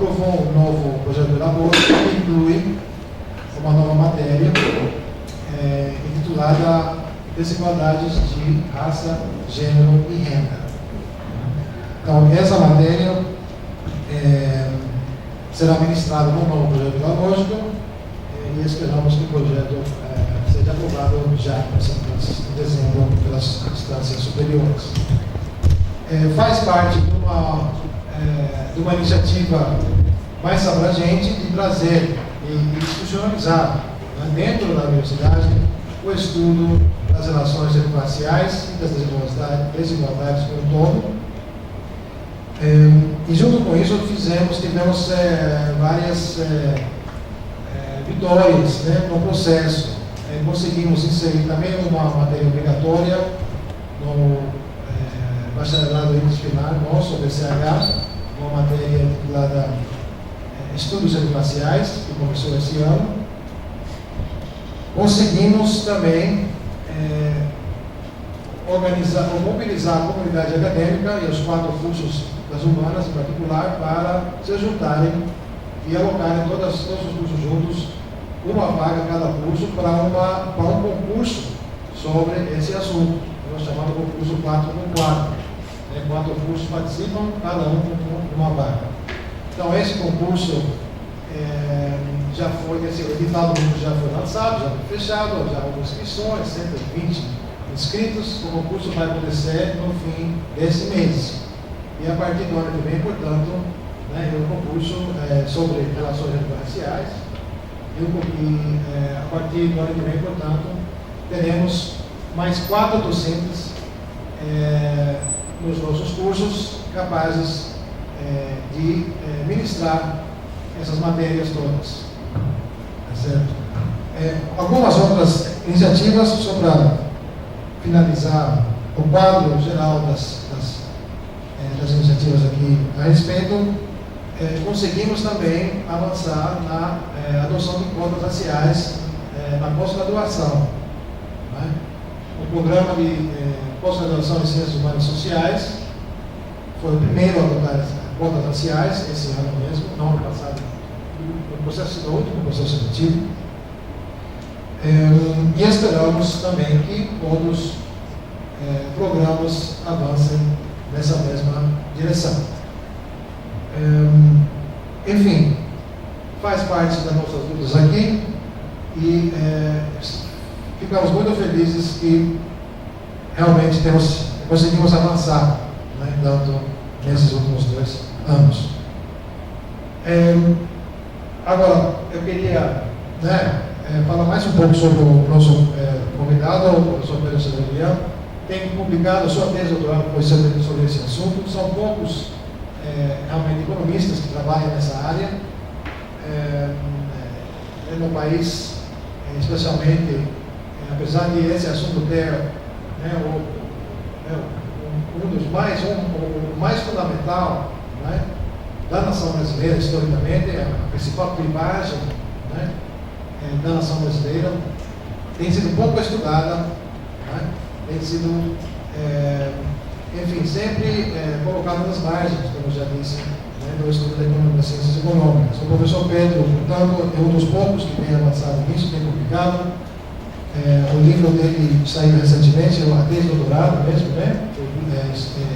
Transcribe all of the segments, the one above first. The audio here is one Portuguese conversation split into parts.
aprovou um novo projeto de labor que inclui uma nova matéria intitulada Desigualdades de Raça, Gênero e Renda. Então, essa matéria será ministrada no novo projeto pedagógico e esperamos que o projeto seja aprovado já em dezembro pelas instâncias superiores. Faz parte de uma iniciativa mais abrangente de trazer e institucionalizar, né, dentro da universidade o estudo das relações interraciais e das desigualdades como um todo. E junto com isso tivemos várias vitórias, né, no processo. Conseguimos inserir também uma matéria obrigatória no bacharelado interdisciplinar nosso, BCH, uma matéria titulada Estudos Interraciais, que começou esse ano. Conseguimos também mobilizar a comunidade acadêmica e os 4 cursos das humanas, em particular, para se juntarem e alocarem todos os cursos juntos, uma vaga cada curso para um concurso sobre esse assunto. Nós chamamos de concurso 4x4. 4 cursos participam, cada um com uma vaga. Então, esse concurso esse edital do concurso já foi lançado, já foi fechado, já houve inscrições, 120 inscritos. O concurso vai acontecer no fim desse mês. E a partir do ano que vem, portanto, o concurso sobre relações interraciais. E a partir do ano que vem, portanto, teremos mais 4 docentes nos nossos cursos capazes de ministrar essas matérias todas. Tá certo? Algumas outras iniciativas, só para finalizar o quadro geral das iniciativas aqui a respeito, conseguimos também avançar na adoção de cotas raciais na pós-graduação. Né? O programa de pós-graduação em Ciências Humanas e Sociais foi o primeiro a adotar cotas raciais, esse ano mesmo, não ano passado, no último processo seletivo. E esperamos também que outros programas avancem nessa mesma direção. Enfim, faz parte das nossas lutas aqui e ficamos muito felizes que realmente conseguimos avançar, né, tanto nesses últimos 2 anos. Agora, eu queria falar mais um pouco sobre o nosso convidado, o professor Pedro César Leão. Tem publicado a sua tese de doutorado sobre esse assunto. São poucos realmente economistas que trabalham nessa área. No país, especialmente, apesar de esse assunto ter o mais fundamental, né, da nação brasileira, historicamente, a principal clivagem, né, da nação brasileira, tem sido pouco estudada, né, tem sido, enfim, sempre colocada nas margens, como já disse, né, do estudo das ciências econômicas. O professor Pedro, portanto, é um dos poucos que tem avançado nisso, tem publicado. O livro dele saiu recentemente, a tese de doutorado mesmo, né?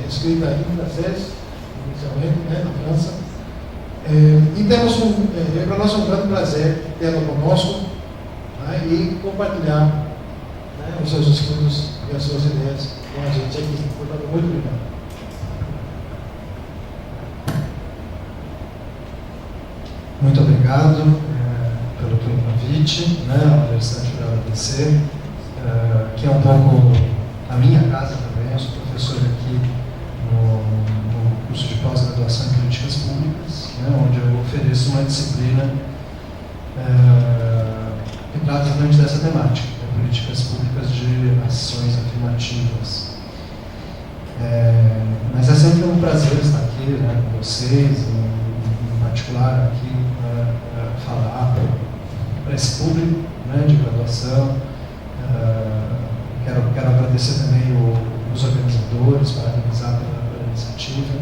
Escrita em francês, inicialmente, né, na França. E temos para nós um grande prazer tê-lo conosco, né, e compartilhar, né, os seus estudos e as suas ideias com a gente aqui. Portanto, muito obrigado. Muito obrigado pelo convite, né, à Universidade Federal do ABC, que é um pouco a minha casa também. Eu sou professor aqui no curso de pós-graduação em Políticas Públicas, né, onde eu ofereço uma disciplina que trata exatamente dessa temática, de políticas públicas de ações afirmativas. Mas é sempre um prazer estar aqui, né, com vocês, em particular aqui, falar para esse público, né, de graduação. Quero agradecer também os organizadores, parabenizar pela iniciativa.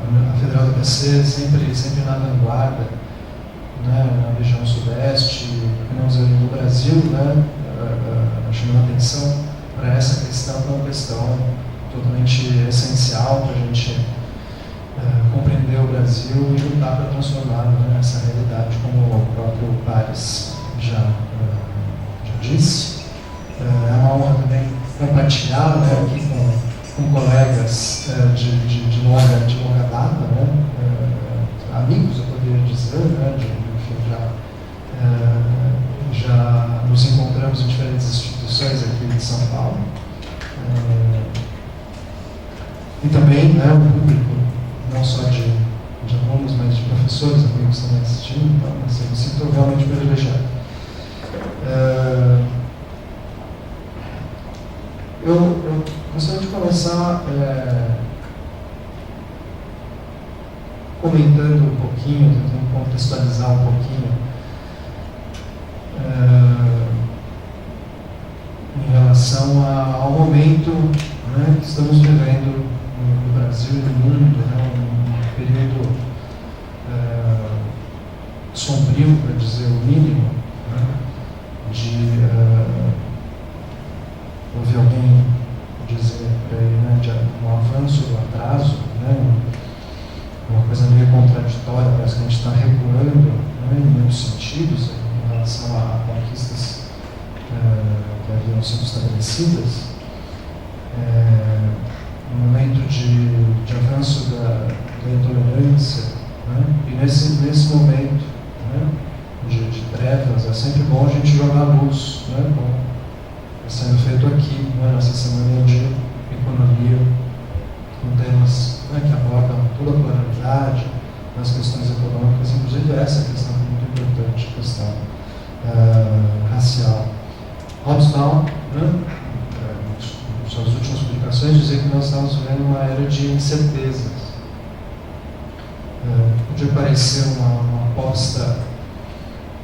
a Federal do ABC sempre na vanguarda, né, na região sudeste, no Brasil, né, chamando a atenção para essa questão, que é uma questão totalmente essencial para a gente compreender o Brasil e lutar para transformar, né, essa realidade, como o próprio Pares já disse. É uma honra também compartilhar, né, aqui com colegas de longa data, né, amigos, eu poderia dizer, né, já nos encontramos em diferentes instituições aqui de São Paulo. E também, né, o público, não só de alunos, mas de professores, amigos também assistindo, então, assim, me sinto realmente privilegiado. Eu gostaria de começar comentando um pouquinho, tentando contextualizar um pouquinho em relação ao momento, né, que estamos vivendo no Brasil e no mundo, né, um período sombrio, para dizer o mínimo, né, ouvi alguém dizer né, de um avanço do atraso, né, uma coisa meio contraditória, parece que a gente está recuando, né, em muitos sentidos em relação a conquistas que haviam sido estabelecidas. Um momento de avanço da intolerância, né, e nesse momento, né, de trevas, é sempre bom a gente jogar luz, né, como está sendo feito aqui, né, nessa semana de economia, com temas, né, que abordam toda a pluralidade nas questões econômicas, inclusive essa questão é muito importante, a questão racial. Hobsbawm, né, em suas últimas publicações, dizia que nós estamos vivendo uma era de incertezas. Podia parecer uma aposta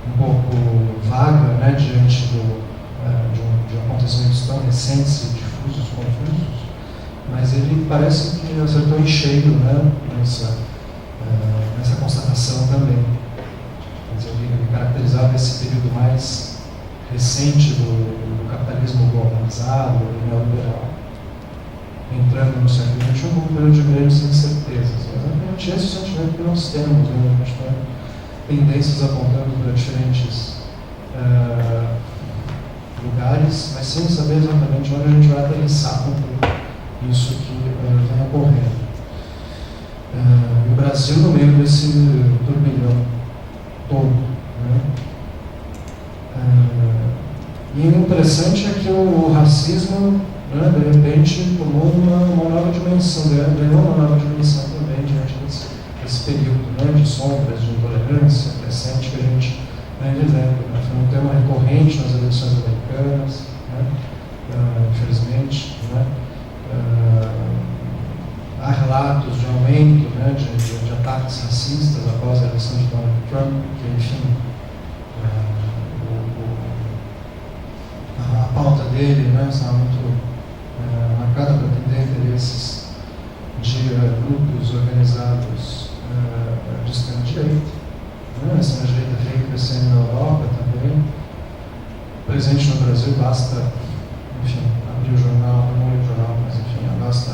um pouco vaga, né, diante de acontecimentos tão recentes e difusos, confusos, mas ele parece que acertou em cheio, né, nessa constatação também. Quer dizer, ele caracterizava esse período mais recente do capitalismo globalizado e neoliberal, entrando no século XXI como um período de grandes incertezas. Exatamente esse é o sentimento que nós temos, né? A gente tem tendências apontando para diferentes lugares, mas sem saber exatamente onde a gente vai aterrissar com isso que vem ocorrendo. E o Brasil no meio desse turbilhão todo, né? E o interessante é que o racismo, né, de repente, tomou uma nova dimensão, ganhou uma nova dimensão também diante desse período, né, de sombras, de intolerância crescente que a gente vem vivendo. Né? Foi um tema recorrente nas eleições americanas, né, infelizmente. Né? Há relatos de aumento, né, de ataques racistas após a eleição de Donald Trump, que, enfim, a pauta dele, né, está muito marcada para atender interesses de grupos organizados de extrema-direita. A extrema-direita veio crescendo na Europa também. Presente no Brasil, basta, enfim, abrir o jornal, não ler o jornal, mas enfim, basta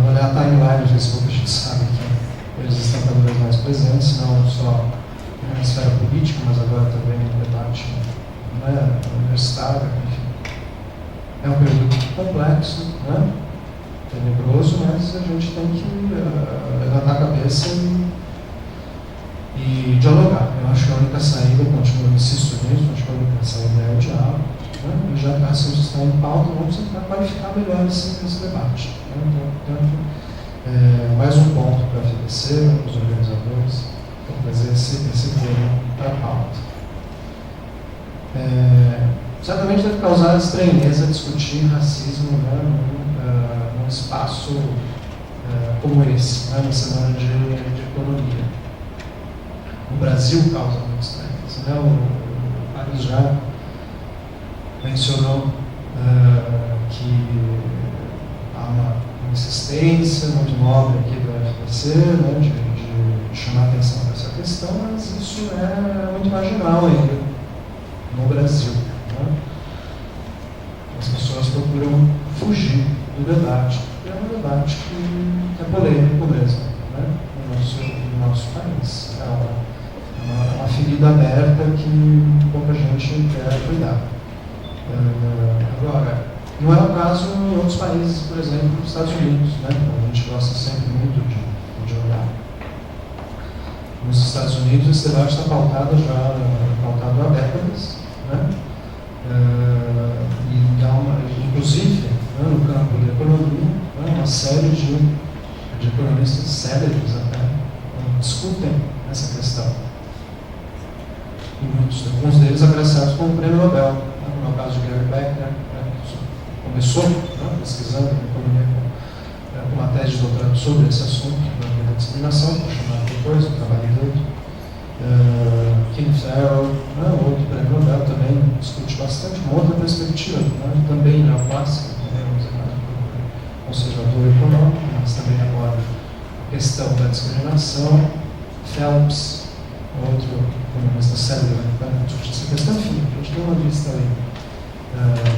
olhar a timeline do Facebook, a gente sabe que eles estão cada vez mais presentes, não só na esfera política, mas agora também no debate, né, universitário, enfim. É um período complexo, né, tenebroso, mas a gente tem que levantar a cabeça e dialogar. Eu acho que a única saída, eu continuo insisto nisso, acho que a única saída é o diálogo. Né? E já que a racismo está em pauta, vamos tentar qualificar melhor esse debate. Né? Então, portanto, mais um ponto para a FBC, os organizadores, para trazer esse tema para a pauta. Certamente deve causar estranheza discutir racismo, né, num espaço como esse, né, na semana de economia. O Brasil causa muita estranheza. Né? O Paris já mencionou que há uma insistência muito nobre aqui do esclarecer, né, de chamar atenção para essa questão, mas isso é muito marginal ainda no Brasil. Né? As pessoas procuram fugir do debate, porque é um debate que é polêmico mesmo, né, no nosso país. É uma ferida aberta que pouca gente quer cuidar. Agora, não é o caso em outros países, por exemplo, nos Estados Unidos, né? A gente gosta sempre muito de olhar. Nos Estados Unidos, esse debate está pautado há décadas, né? E inclusive, né, no campo da economia, né, uma série de economistas célebres até discutem essa questão. E alguns deles agraciados com o Prêmio Nobel. No caso de Gary Becker, começou pesquisando em economia com uma tese de doutorado sobre esse assunto, da discriminação, vou chamar depois, o trabalho dele. Kim Farrell, outro prêmio Nobel, também discute bastante uma outra perspectiva, também neoclássica, conservador econômico, mas também agora a questão da discriminação. Phelps, outro economista célebre, discute essa questão. Enfim, a gente tem uma lista aí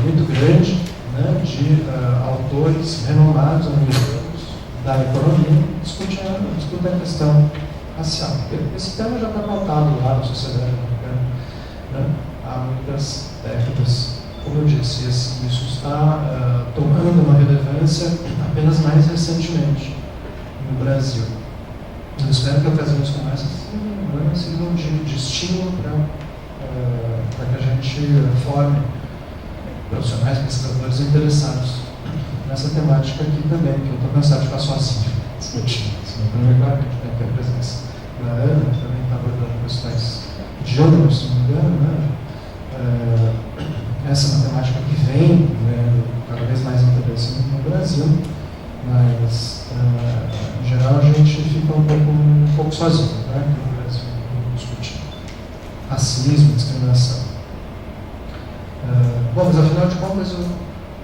muito grande, né, de autores renomados americanos da economia discutem a questão racial. Esse tema já está pautado lá na sociedade americana, né, há muitas décadas. Como eu disse, isso está tomando uma relevância apenas mais recentemente no Brasil. Eu espero que ocasiões como essas sirvam de estímulo para que a gente forme profissionais, pesquisadores interessados nessa temática aqui também, porque eu estou cansado de ficar sozinho discutindo. Senão, claro, a gente tem que ter a presença da Ana, que também está abordando questões de gênero, se não me engano, né? Essa é uma temática que vem cada vez mais interesse no Brasil, mas, em geral, a gente fica um pouco sozinho, né, no Brasil, discutindo racismo, discriminação. Bom, mas afinal de contas, o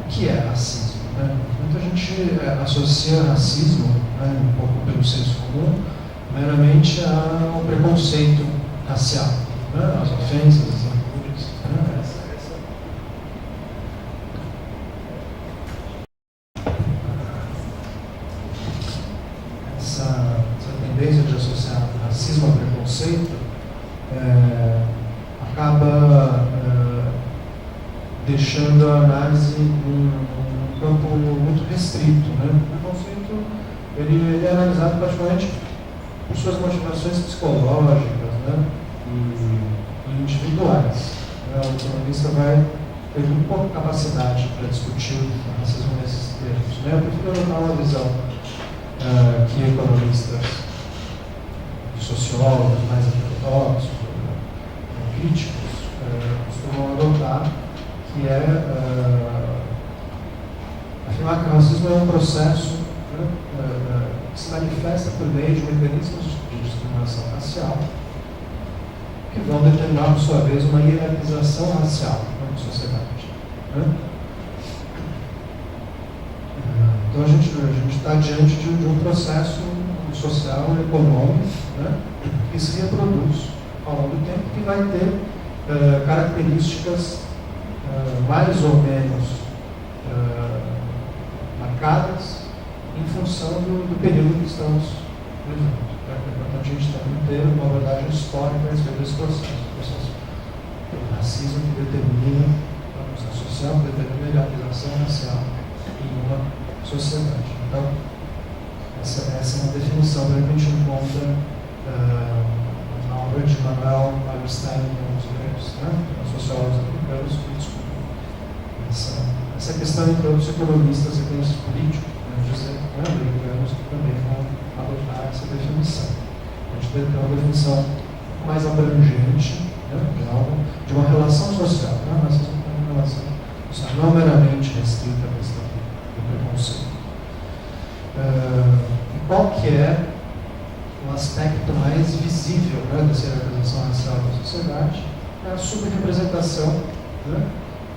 que é racismo? Né? Muita gente associa racismo, né, um pouco pelo senso comum, meramente ao preconceito racial, né, às ofensas, às injúrias. Né? Essa tendência de associar racismo ao preconceito acaba deixando a análise num campo muito restrito. Né? O preconceito ele é analisado praticamente por suas motivações psicológicas, né? e individuais. Né? O economista vai ter muito pouca capacidade para discutir o racismo nesses termos. Né? Eu prefiro adotar uma visão que economistas, sociólogos mais ortodoxos, críticos, costumam adotar, que é afirmar que o racismo é um processo, né, que se manifesta por meio de mecanismos de discriminação racial que vão determinar, por sua vez, uma hierarquização racial na sociedade. Né? Então a gente está diante de um processo social e econômico, né, que se reproduz ao longo do tempo, que vai ter características mais ou menos marcadas em função do período que estamos vivendo. É importante a gente também ter uma abordagem histórica a respeito desse processo. O racismo que determina a questão social, que determina a hierarquização racial em uma sociedade. Então, essa é uma definição que a gente encontra na obra de Manuel Wallerstein e os gregos, né, sociólogos americanos, que discutem essa questão entre outros economistas e economistas políticos, americanos, que também vão adotar essa definição. A gente deve ter uma definição mais abrangente, né, de uma relação social, né, mas uma relação social, não meramente restrita à questão do preconceito. Qual que é o aspecto mais visível, né, dessa hierarquização racial da sociedade? É a subrepresentação, né,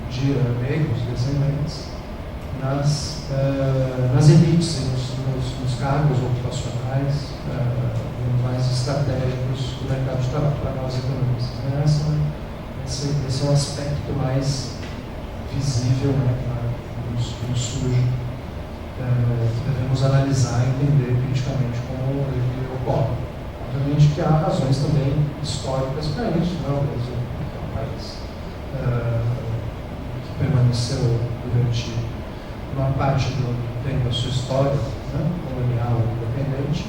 de negros, descendentes, nas elites e nos cargos ocupacionais mais estratégicos do mercado de trabalho para nós economistas. Esse é o aspecto mais visível, nos surge. Devemos analisar e entender criticamente como ele ocorre. Obviamente que há razões também históricas para isso. O Brasil é um país que permaneceu durante uma parte do tempo da sua história, colonial e independente,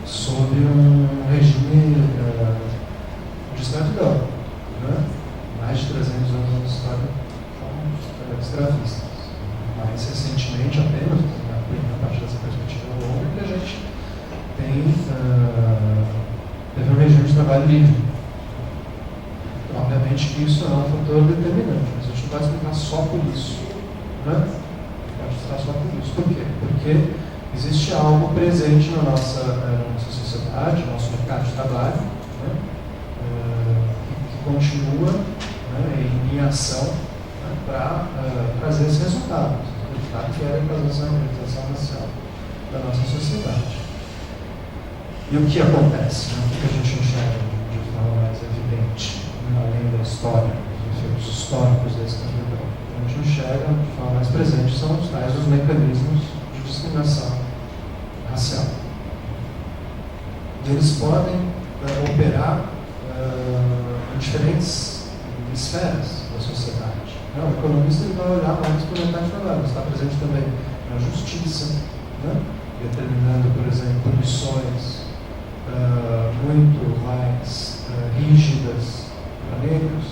sob um regime de escravidão. Mais de 300 anos de história como escravistas. Mais recentemente, apenas, na parte dessa perspectiva longa, que a gente teve um regime de trabalho livre. Obviamente que isso é um fator determinante, mas a gente não vai explicar só por isso. Pode explicar só por isso. Por quê? Porque existe algo presente na nossa sociedade, no nosso mercado de trabalho, que continua em ação para trazer esse resultado. O resultado que é a representação racial da nossa sociedade. E o que acontece? O que a gente enxerga de forma mais evidente, além da história, dos efeitos históricos da escravidão? A gente enxerga de forma mais presente são os tais os mecanismos de discriminação racial. E eles podem operar em diferentes esferas da sociedade. O economista ele vai olhar mais para o mercado de trabalho, está presente também na justiça, determinando, por exemplo, punições muito mais rígidas para negros,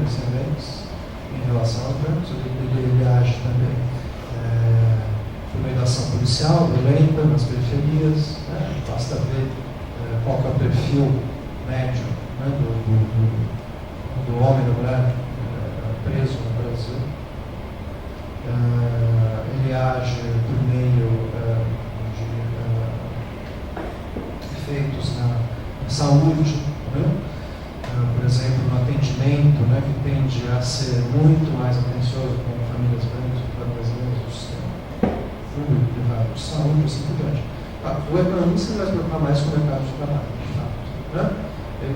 descendentes, em relação aos brancos. Ele age também por meio da ação policial, violenta, nas periferias. Basta ver qual que é o perfil médio do homem, da mulher preso no Brasil. Ele age por meio de efeitos na saúde, por exemplo, no atendimento, que tende a ser muito mais atencioso com famílias brancas e brasileiras do sistema público e privado de saúde, assim por diante. O economista vai se preocupar mais com o mercado de trabalho, de fato.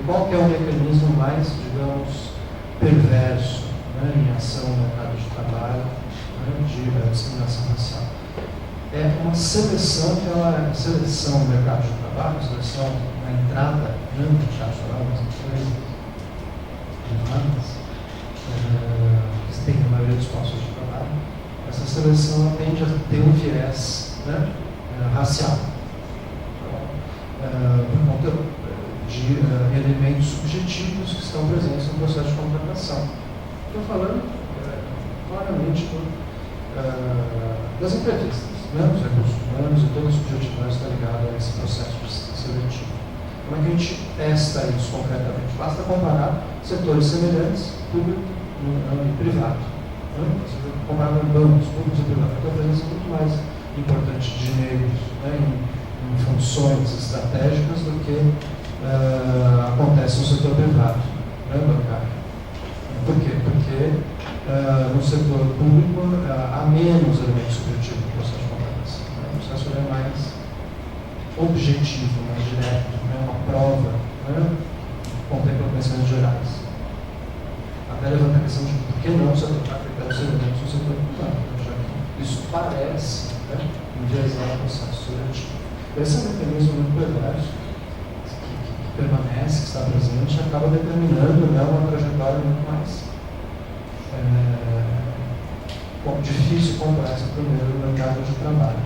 Qual que é o mecanismo mais, digamos, perverso em ação no mercado de trabalho, de discriminação racial? É uma seleção seleção no mercado de trabalho, seleção na entrada no mercado de trabalho, nas empresas privadas, que tem a maioria dos postos de trabalho. Essa seleção tende a ter um viés racial, por conta de elementos subjetivos que estão presentes no processo de contratação. Estou falando claramente das entrevistas, dos recursos humanos e toda a subjetividade está ligada a esse processo seletivo. Como é que a gente testa isso concretamente? Basta comparar setores semelhantes, público e privado. Comparar bancos, públicos e privados. Então, a presença é muito mais importante de negros em funções estratégicas do que acontece no setor privado, bancário. Por quê? Porque no setor público há menos elementos subjetivos no processo de contratação. O processo é mais objetivo, mais direto, uma prova, contempla pensamentos gerais. Até levanta a questão de por que não se aplicar critérios semelhantes no setor privado, já que isso parece enviesar o processo seletivo. Esse é um mecanismo muito perverso, que permanece, que está presente, e acaba determinando uma trajetória muito mais difícil complexa primeiro no mercado de trabalho,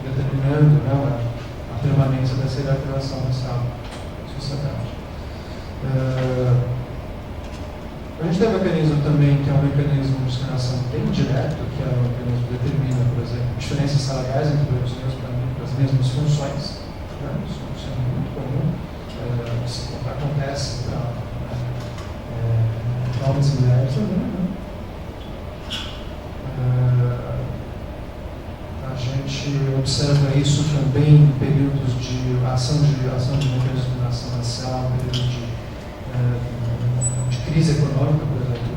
determinando a permanência dessa hierarquização racial na sociedade. A gente tem um mecanismo também que é um mecanismo de discriminação bem direto, que é um mecanismo que determina, por exemplo, diferenças salariais entre os as mesmas funções. Isso é muito comum. Isso acontece para homens e mulheres também. A gente observa isso também em períodos de ação de discriminação racial, período de crise econômica, por exemplo.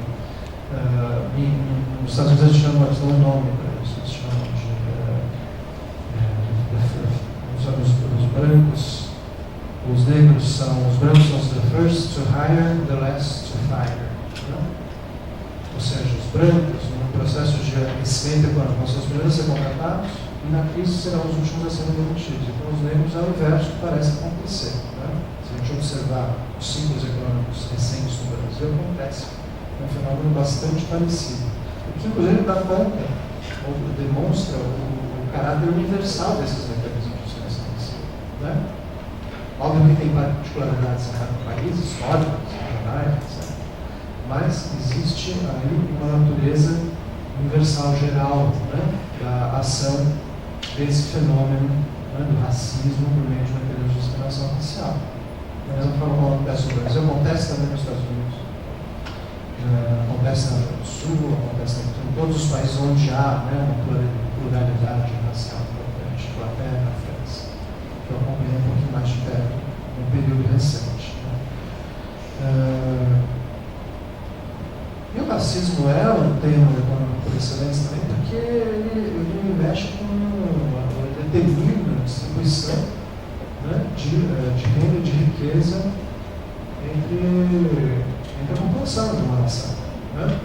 nos Estados Unidos eles chamam, eles dão um nome para isso, eles chamam de os brancos, os negros são, os brancos são the first to hire, the last to fire. Ou seja, os brancos, no processo de aquecimento econômico, vão ser os primeiros a ser contratados e na crise serão os últimos a serem demitidos. Então, os negros é o inverso que parece acontecer. Né? Se a gente observar os ciclos econômicos recentes no Brasil, acontece um fenômeno bastante parecido. O que, inclusive, dá conta, ou demonstra o caráter universal desses mecanismos de seleção. Né? Óbvio que tem particularidades em cada país, históricas, regionais, etc. Mas existe aí uma natureza universal, geral, né, da ação desse fenômeno, né, do racismo por meio de mecanismos de discriminação racial. Da mesma forma como acontece no Brasil, acontece também nos Estados Unidos, acontece na América do Sul, acontece em todos os países onde há, né, uma pluralidade racial importante, Inglaterra, França, que eu acompanhei um pouquinho mais de perto no período recente. Né. E o racismo é um termo econômico por excelência também, porque ele mexe com, ele determina a distribuição, né, de renda e de riqueza entre a população de uma nação. Né?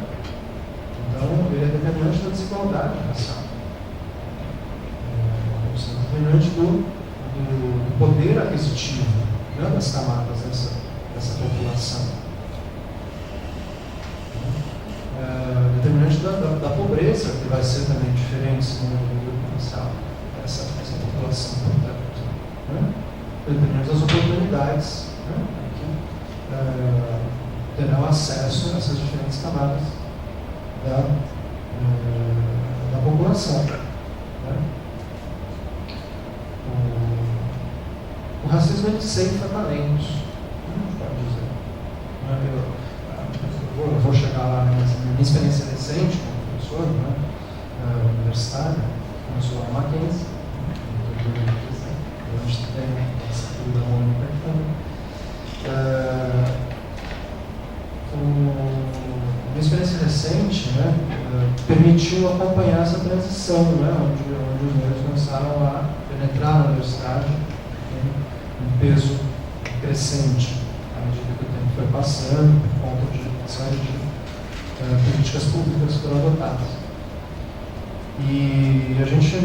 Então, ele é determinante da desigualdade racial. É determinante do poder aquisitivo, né, das camadas dessa população. Determinante da pobreza, que vai ser também diferente segundo o grupo racial, essa população, portanto. Né? Determinante das oportunidades, né, que terão acesso a essas diferentes camadas da população. Né? O racismo ele ceifa talentos, pode dizer. Eu vou chegar lá na minha experiência recente como professor, né, universitário, começou lá na Mackenzie, a gente tem essa figura única também. Minha experiência recente, né, permitiu acompanhar essa transição, né, onde os negros começaram a penetrar na universidade em um peso crescente à medida que o tempo foi passando, por conta de políticas públicas foram adotadas. E a gente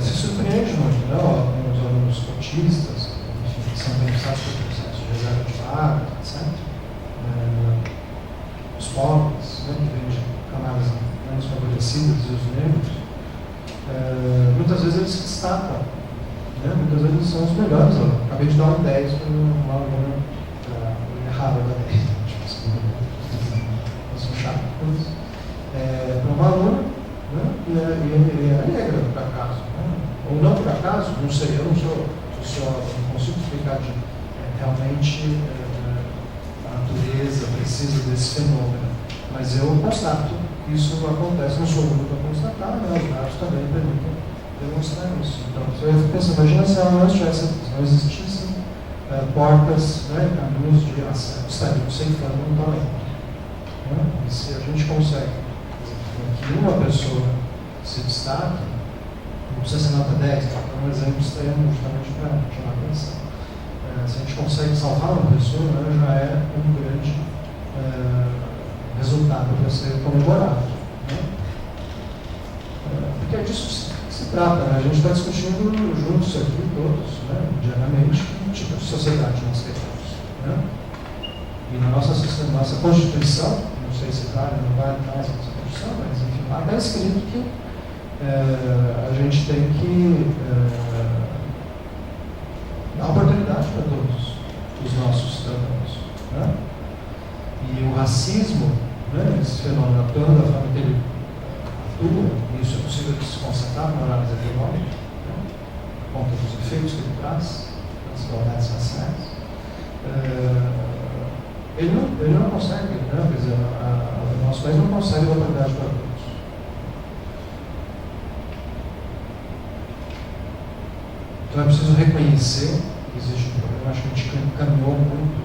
se surpreende muito, né? Tem os alunos cotistas, enfim, que são beneficiados pelo processo de reserva de vaga, etc. Os pobres, né, que vêm de camadas menos favorecidas, e os negros, muitas vezes eles se destacam, né? Muitas vezes eles são os melhores alunos. Acabei de dar um 10 para uma aluna errada da 10. Para uma aluna, né, e é negra, por acaso, né? Ou não por acaso, não sei, eu não consigo explicar realmente a natureza precisa desse fenômeno, mas eu constato que isso acontece, não sou o único a constatar, né? Os dados também permitem demonstrar isso. Então, eu fico pensando, imagina se não existissem portas, né, caminhos de acesso, estaríamos ceifando um talento. E se a gente consegue que uma pessoa se destaque, não precisa ser nota 10, tá? É um exemplo extremo justamente para chamar a atenção. Se a gente consegue salvar uma pessoa, né, já é um grande resultado para ser comemorado. Né? Porque é disso que se trata, né? A gente está discutindo juntos aqui, todos, né, diariamente, que tipo de sociedade nós queremos. Né? E na nossa Constituição, não sei se vale ou não vale mais a nossa Constituição, mas enfim, lá está escrito que a gente tem que dar oportunidade para todos os nossos cidadãos. Né? E o racismo, né, esse fenômeno atuando da forma que ele atua, e isso é possível de se constatar na análise econômica, né, por conta dos efeitos que ele traz, das desigualdades raciais. Ele não consegue, né? Quer dizer, o nosso país não consegue dar oportunidade para todos. Então é preciso reconhecer que existe um problema. Acho que a gente caminhou muito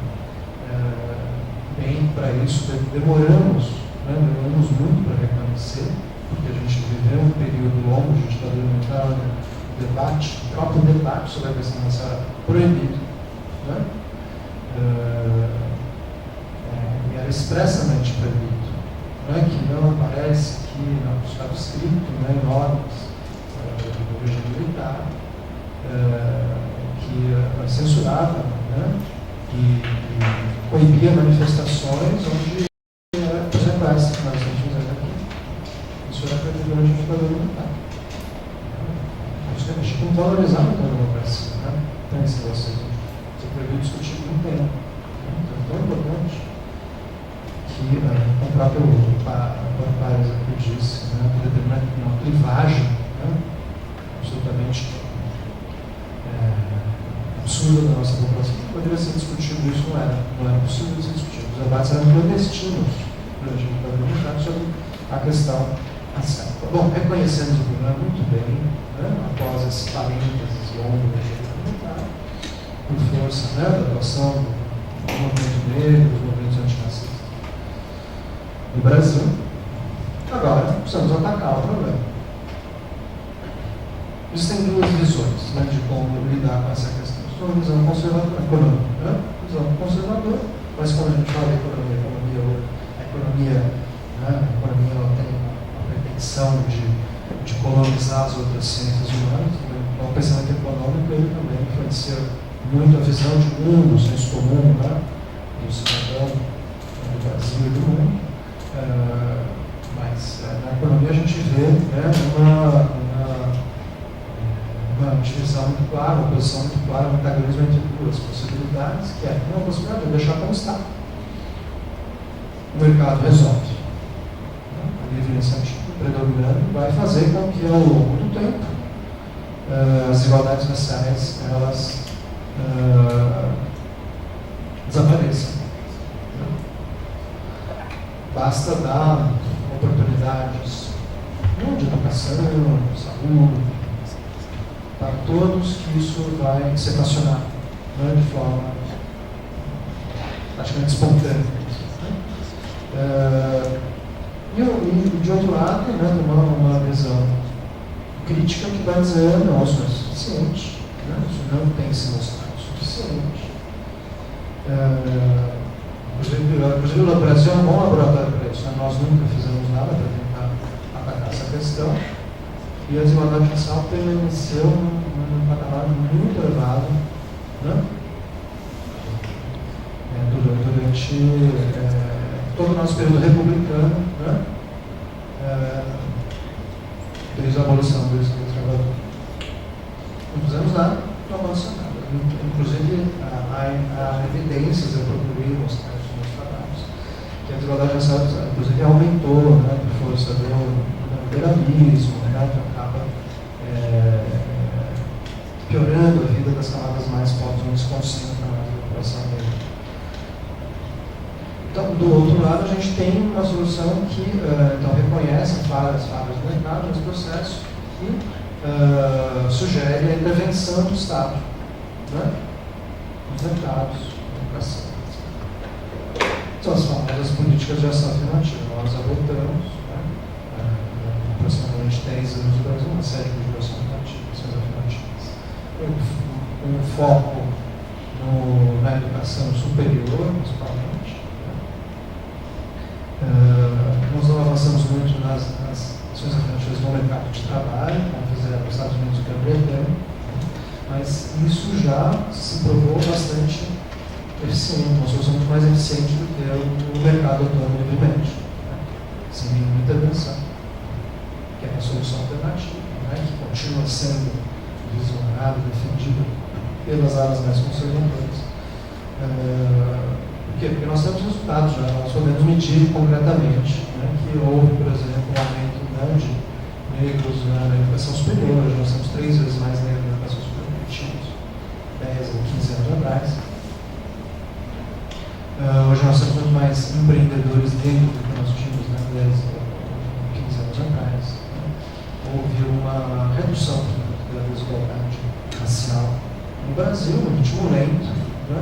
bem para isso, demoramos, né? Demoramos muito para reconhecer, porque a gente viveu um período longo de ditadura militar, o próprio debate sobre a questão racial proibido, né? E era expressamente proibido, né? Que não aparece aqui no estado escrito, né, em normas do regime militar, que censurava, né? E coibia manifestações onde, por exemplo, essa que nós estamos fazendo aqui, isso era proibido durante a ditadura militar. A gente não valorizava muito a democracia, né? Pense vocês, você proibiu discutir muito tempo. Então é tão importante que o próprio Pares aqui disse, né, que determina uma clivagem, né, absolutamente absurda da nossa população. Poderia ser discutido isso, não era possível ser discutido. Os debates eram clandestinos durante a ditadura militar sobre a questão racial. Bom, reconhecemos o problema muito bem, né, após esse parênteses longo da ditadura militar, por força, né, da atuação do movimento negro, dos movimentos antirracistas no Brasil. Agora, precisamos atacar o problema. Existem duas visões, né, de como lidar com essa questão. Uma visão conservadora, econômica, né? Visão conservadora, mas quando a gente fala de economia, a economia ela tem a pretensão de colonizar as outras ciências humanas, né? Então, o pensamento econômico ele também influencia muito a visão de mundo, o senso comum, né, do cidadão do Brasil e do mundo. Mas na economia a gente vê, né, uma divisão muito clara, uma posição muito clara, um antagonismo entre duas possibilidades, que é uma possibilidade de deixar como está. O mercado resolve. A livre iniciativa predominante vai fazer com que, ao longo do tempo, as desigualdades raciais elas desapareçam. Basta dar oportunidades de educação, de saúde, para todos, que isso vai se estacionar, né, de forma praticamente espontânea. E de outro lado, né, uma visão crítica que vai dizer, não, isso não é suficiente, né, isso não tem se mostrado suficiente. Inclusive o Brasil é um bom laboratório para isso, né? Nós nunca fizemos nada para tentar atacar essa questão. E a desigualdade racial permaneceu num patamar muito elevado, né? Durante todo o nosso período republicano, né? Desde a abolição do escravador. Não fizemos nada, não aconteceu nada. Inclusive, há evidências, eu procurei mostrar isso nos trabalhos, que a desigualdade racial, inclusive, aumentou, né, por força do liberalismo, né, que acaba piorando a vida das camadas mais pobres, onde se concentra mais a população negra. Então, do outro lado, a gente tem uma solução que então, reconhece várias falhas do mercado nesse processo e sugere a intervenção do Estado, né, nos mercados, na educação. São as famosas políticas de ação afirmativa. Nós adotamos, aproximadamente 10 anos no Brasil, uma série de ações afirmativas. Um foco na educação superior, principalmente. Nós não avançamos muito nas ações afirmativas no mercado de trabalho, como fizeram os Estados Unidos e a Grã-Bretanha, mas isso já se provou bastante eficiente, uma solução muito mais eficiente do que o mercado atuando livremente, né, sem nenhuma intervenção, que é uma solução alternativa, né, que continua sendo visionada, defendida pelas áreas mais conservadoras. Por quê? Porque nós temos resultados já, nós podemos medir concretamente, né, que houve, por exemplo, um aumento, né, de negros na educação superior. Hoje nós temos 3 vezes mais negros na educação superior do que tínhamos 10 ou 15 anos atrás. Hoje nós temos muito mais empreendedores negros do que nós tínhamos, né, 10 ou 15 anos atrás. Né. Houve uma redução da desigualdade racial no Brasil, um ritmo lento, né,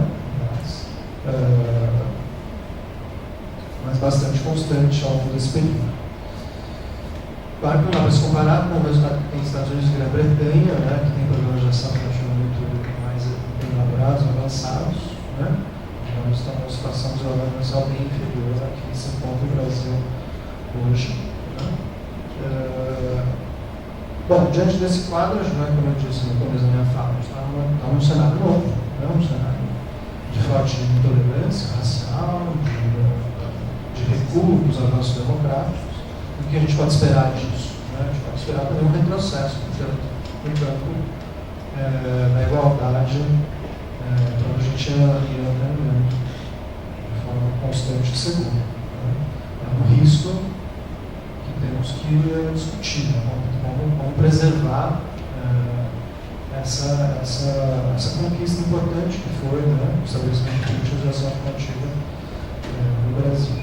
mas mas bastante constante ao longo desse período. Claro que não dá para se comparar com o resultado que tem nos Estados Unidos e Grã-Bretanha, né, que tem programas de ação relativamente mais bem elaborados, avançados, né? Então, nós estamos numa situação de desenvolvimento bem inferior aqui que se encontra o Brasil hoje. Né? Bom, diante desse quadro, né, como eu disse no começo da minha fala, a gente está num cenário novo, né, um cenário de forte intolerância racial, de recuo dos avanços democráticos. O que a gente pode esperar disso? Né? A gente pode esperar também um retrocesso no campo da igualdade, para onde a gente ia caminhando de forma constante e segura. Né? É um risco que temos que discutir, né? Como preservar essa conquista importante que foi, né, o estabelecimento de políticas de ação afirmativa no Brasil.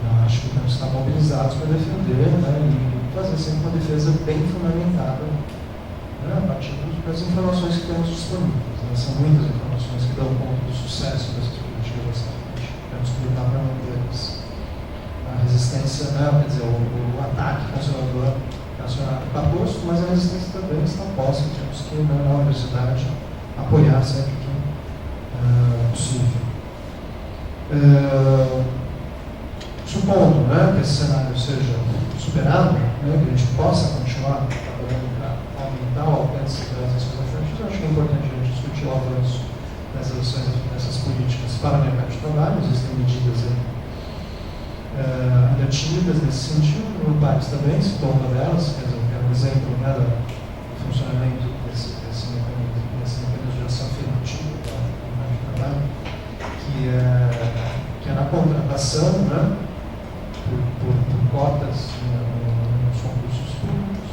Eu acho que temos que estar mobilizados para defender, né, e fazer sempre uma defesa bem fundamentada, né, a partir das informações que temos disponíveis. Né? São muitas informações que dão conta do sucesso dessas políticas de ação afirmativa. Temos que lutar para manter-las. A resistência, né, quer dizer, o ataque conservador está posto, mas a resistência também está posta. Temos que, na universidade, apoiar sempre que possível. Supondo, né, que esse cenário seja superado, né, que a gente possa continuar trabalhando para aumentar o alcance das ações afirmativas, eu acho que é importante a gente discutir o avanço das ações dessas políticas para o mercado de trabalho. Existem medidas aí ainda tímidas nesse sentido. No país também se torna delas, quer dizer, é um exemplo, né, do funcionamento desse mecanismo de ação afirmativa do mercado de trabalho, que é na contratação, né, por cotas nos concursos públicos.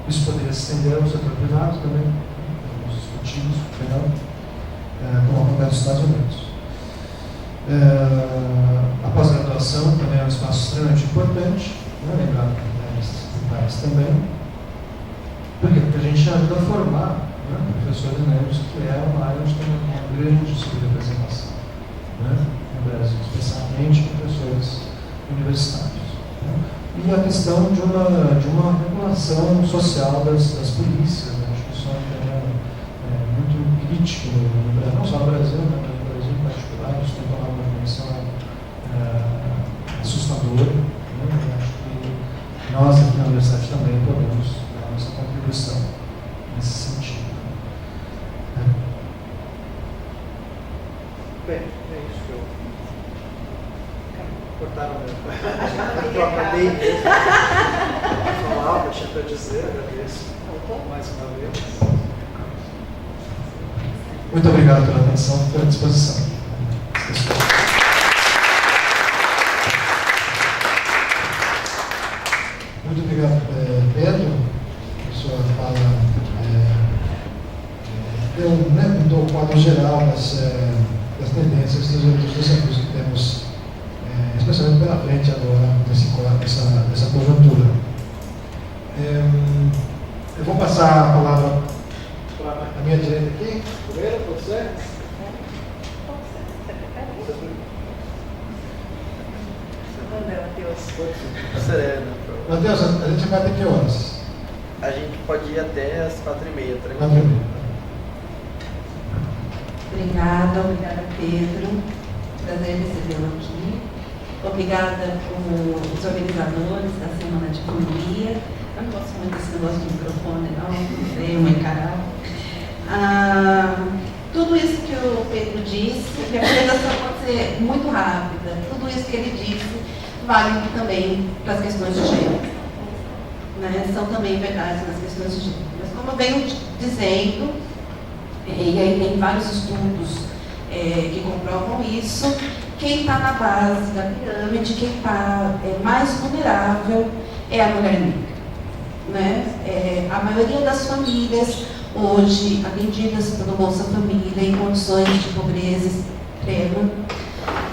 Isso poderia se estender ao setor privado também, temos discutido isso, como acontece nos Estados Unidos. A pós-graduação também é um espaço extremamente importante, né? Lembrado que país também. Por quê? Porque a gente ajuda a formar, né, professores negros, que é uma área onde tem uma grande subrepresentação, né, no Brasil, especialmente professores universitários. Né? E a questão de uma regulação social das polícias, né? Acho que isso é um tema muito crítico no Brasil, não só no Brasil, né, mas no Brasil em particular. Isso tem tomado uma dimensão assustadora. Né? Eu acho que nós aqui na universidade também podemos dar a nossa contribuição nesse sentido. Bem, é isso que eu... Cortaram meu... Eu acabei mesmo. Falar algo, eu tinha para dizer, agradeço mais uma vez. Muito obrigado pela atenção e pela disposição. Muito obrigado, Pedro, por sua fala. Deu um quadro geral das tendências, dos desafios que temos, especialmente pela frente agora, dessa conjuntura. Eu vou passar a palavra para a minha direita aqui. Primeiro, pode ser? Serena. Matheus, a gente vai até que horas? A gente pode ir até as 4h30, tá? 4h30. Obrigada Pedro. Prazer recebê-lo aqui. Obrigada os organizadores da Semana de Economia. Eu não gosto muito desse negócio de microfone, não sei, uma encarada. Tudo isso que o Pedro disse, a apresentação pode ser muito rápida. Tudo isso que ele disse vale também para as questões de gênero. Né? São também verdades nas questões de gênero. Mas como eu venho dizendo, e aí tem vários estudos que comprovam isso, quem está na base da pirâmide, quem está mais vulnerável é a mulher negra. Né? A maioria das famílias hoje atendidas pelo Bolsa Família em condições de pobreza extrema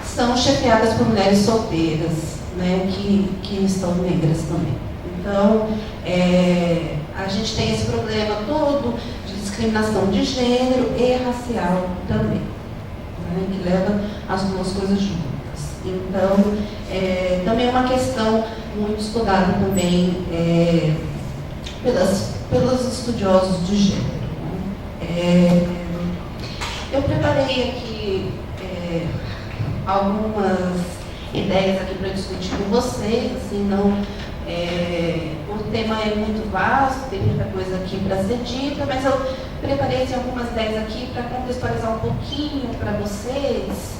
são chefiadas por mulheres solteiras, né, que estão negras também. Então, a gente tem esse problema todo de discriminação de gênero e racial também. né, que leva as duas coisas juntas. Então, também é uma questão muito estudada também pelos estudiosos de gênero. Né? Eu preparei aqui algumas ideias aqui para discutir com vocês, assim, não, o tema é muito vasto, tem muita coisa aqui para ser dita, mas eu preparei assim, algumas ideias aqui para contextualizar um pouquinho para vocês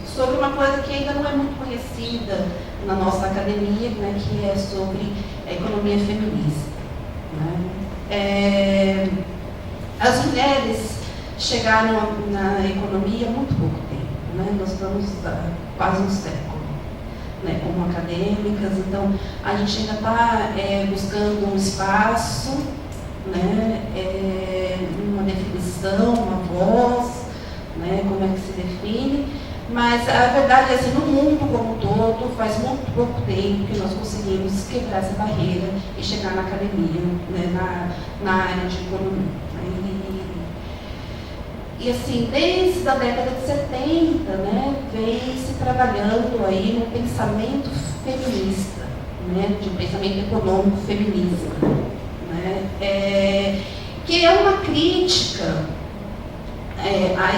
sobre uma coisa que ainda não é muito conhecida na nossa academia, né, que é sobre a economia feminista. Né? As mulheres chegaram na economia há muito pouco tempo, né? Nós estamos há quase um século, né, como acadêmicas, então a gente ainda está buscando um espaço, né, uma definição, uma voz, né, como é que se define, mas a verdade é assim, no mundo como um todo, faz muito pouco tempo que nós conseguimos quebrar essa barreira e chegar na academia, né, na área de economia. E assim, desde a década de 70, né, vem se trabalhando aí no pensamento feminista, né, de um pensamento econômico feminista, né, que é uma crítica a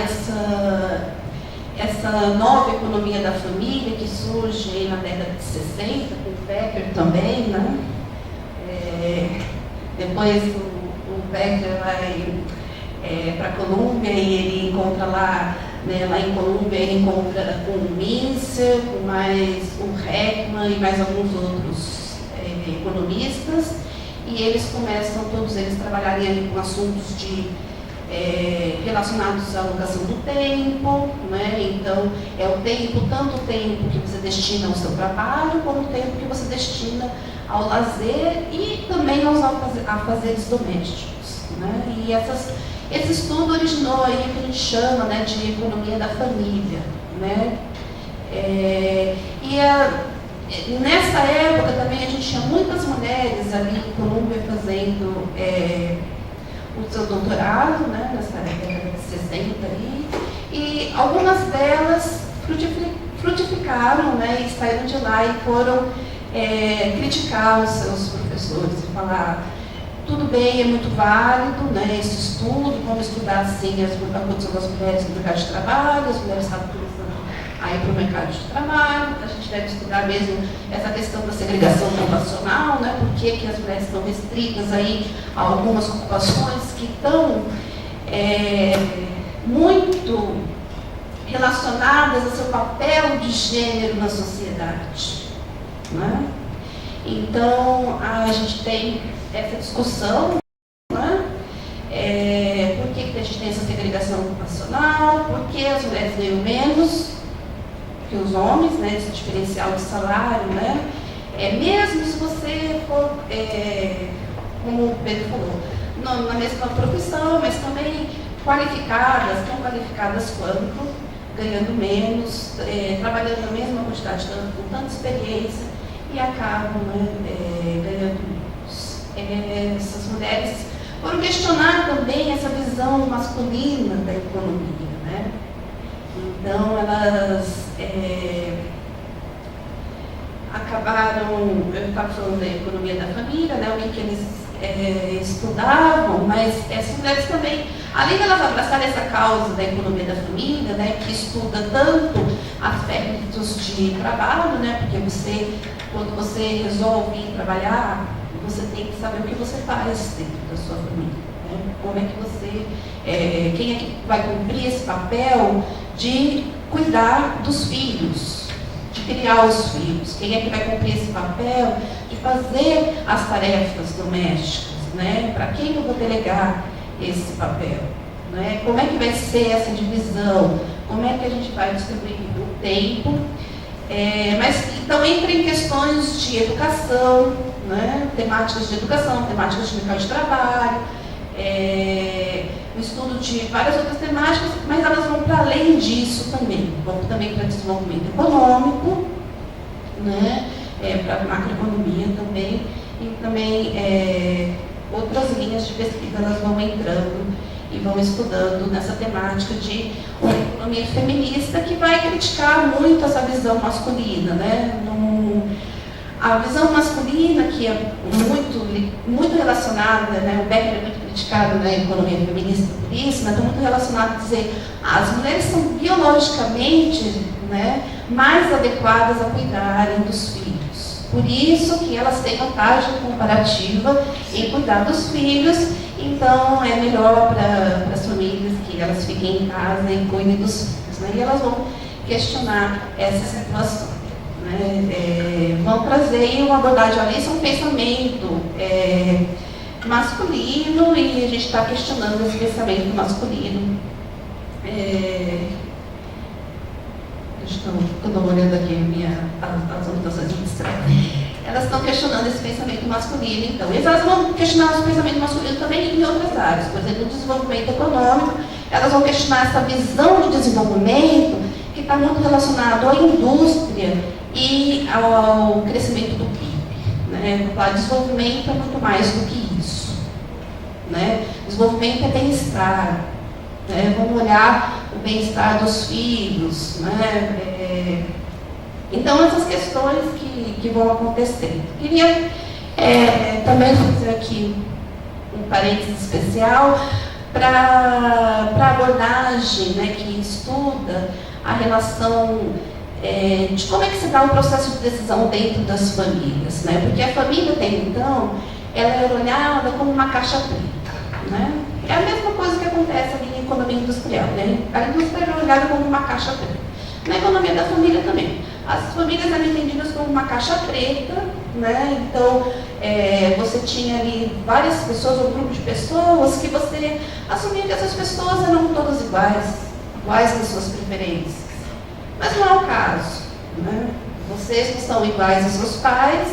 essa nova economia da família que surge aí na década de 60, com o Becker também, né? Depois o Becker vai para a Colômbia e ele encontra lá, né, lá em Colômbia ele encontra com o Mincer, com mais o Heckman e mais alguns outros economistas, e eles começam, todos eles, trabalharem ali com assuntos relacionados à alocação do tempo, né? Então, é o tempo, tanto o tempo que você destina ao seu trabalho, como o tempo que você destina ao lazer e também aos afazeres domésticos, né? E esse estudo originou aí o que a gente chama, né, de economia da família, né? Nessa época também a gente tinha muitas mulheres ali em Colômbia fazendo o seu doutorado, né, nessa década de 60 aí, e algumas delas frutificaram, né, e saíram de lá e foram criticar os seus professores e falar: tudo bem, é muito válido, né, esse estudo, vamos estudar sim a condição das mulheres no mercado de trabalho, as mulheres estavam começando a ir para o mercado de trabalho, a gente deve estudar mesmo essa questão da segregação ocupacional, né, por que as mulheres estão restritas aí a algumas ocupações que estão muito relacionadas ao seu papel de gênero na sociedade, né? Então, a gente tem essa discussão, né? Por que a gente tem essa segregação ocupacional, por que as mulheres ganham menos que os homens, né? Esse diferencial de salário, né? Mesmo se você for, como o Pedro falou, na mesma profissão, mas também qualificadas, tão qualificadas quanto, ganhando menos, trabalhando na mesma quantidade, com tanta experiência, e acabam, né, ganhando menos. Essas mulheres foram questionar também essa visão masculina da economia, né? Então, elas acabaram, eu estava falando da economia da família, né, o que eles estudavam, mas essas mulheres também, além de elas abraçarem essa causa da economia da família, né, que estuda tanto aspectos de trabalho, né, porque quando você resolve ir trabalhar, você tem que saber o que você faz dentro da sua família, né? Como é que você, quem é que vai cumprir esse papel de cuidar dos filhos, de criar os filhos, quem é que vai cumprir esse papel de fazer as tarefas domésticas, né? Para quem eu vou delegar esse papel, né? Como é que vai ser essa divisão, como é que a gente vai distribuir o tempo, mas então entra em questões de educação, né? Temáticas de educação, temáticas de mercado de trabalho, o estudo de várias outras temáticas, mas elas vão para além disso também, vão também para desenvolvimento econômico, né? Para macroeconomia também, e também outras linhas de pesquisa elas vão entrando e vão estudando nessa temática de uma economia feminista que vai criticar muito essa visão masculina, né? A visão masculina, que é muito relacionada, né? O Becker é muito criticado na economia feminista por isso, mas está muito relacionado a dizer as mulheres são biologicamente, né, mais adequadas a cuidarem dos filhos. Por isso que elas têm vantagem comparativa em cuidar dos filhos, então é melhor para as famílias que elas fiquem em casa e cuidem dos filhos, né? E elas vão questionar essa situação. Vão trazer uma abordagem ali, isso é um pensamento masculino, e a gente está questionando esse pensamento masculino. Estou olhando aqui as anotações administrativas. Elas estão questionando esse pensamento masculino, então. E elas vão questionar esse pensamento masculino também em outras áreas, por exemplo, no desenvolvimento econômico. Elas vão questionar essa visão de desenvolvimento que está muito relacionado à indústria e ao crescimento do PIB. Né? O desenvolvimento é muito mais do que isso. Né? Desenvolvimento é bem-estar. Né? Vamos olhar o bem-estar dos filhos. Né? Então, essas questões que vão acontecer. Queria também fazer aqui um parênteses especial para a abordagem, né, que estuda a relação de como é que se dá o processo de decisão dentro das famílias, né? Porque a família, até então, ela é olhada como uma caixa preta, né? É a mesma coisa que acontece ali em economia industrial, né? A indústria é olhada como uma caixa preta. Na economia da família também. As famílias eram entendidas como uma caixa preta, né? Então, você tinha ali várias pessoas, um grupo de pessoas, que você assumia que essas pessoas eram todas iguais nas suas preferências. Mas não é o caso, né? Vocês não são iguais aos seus pais,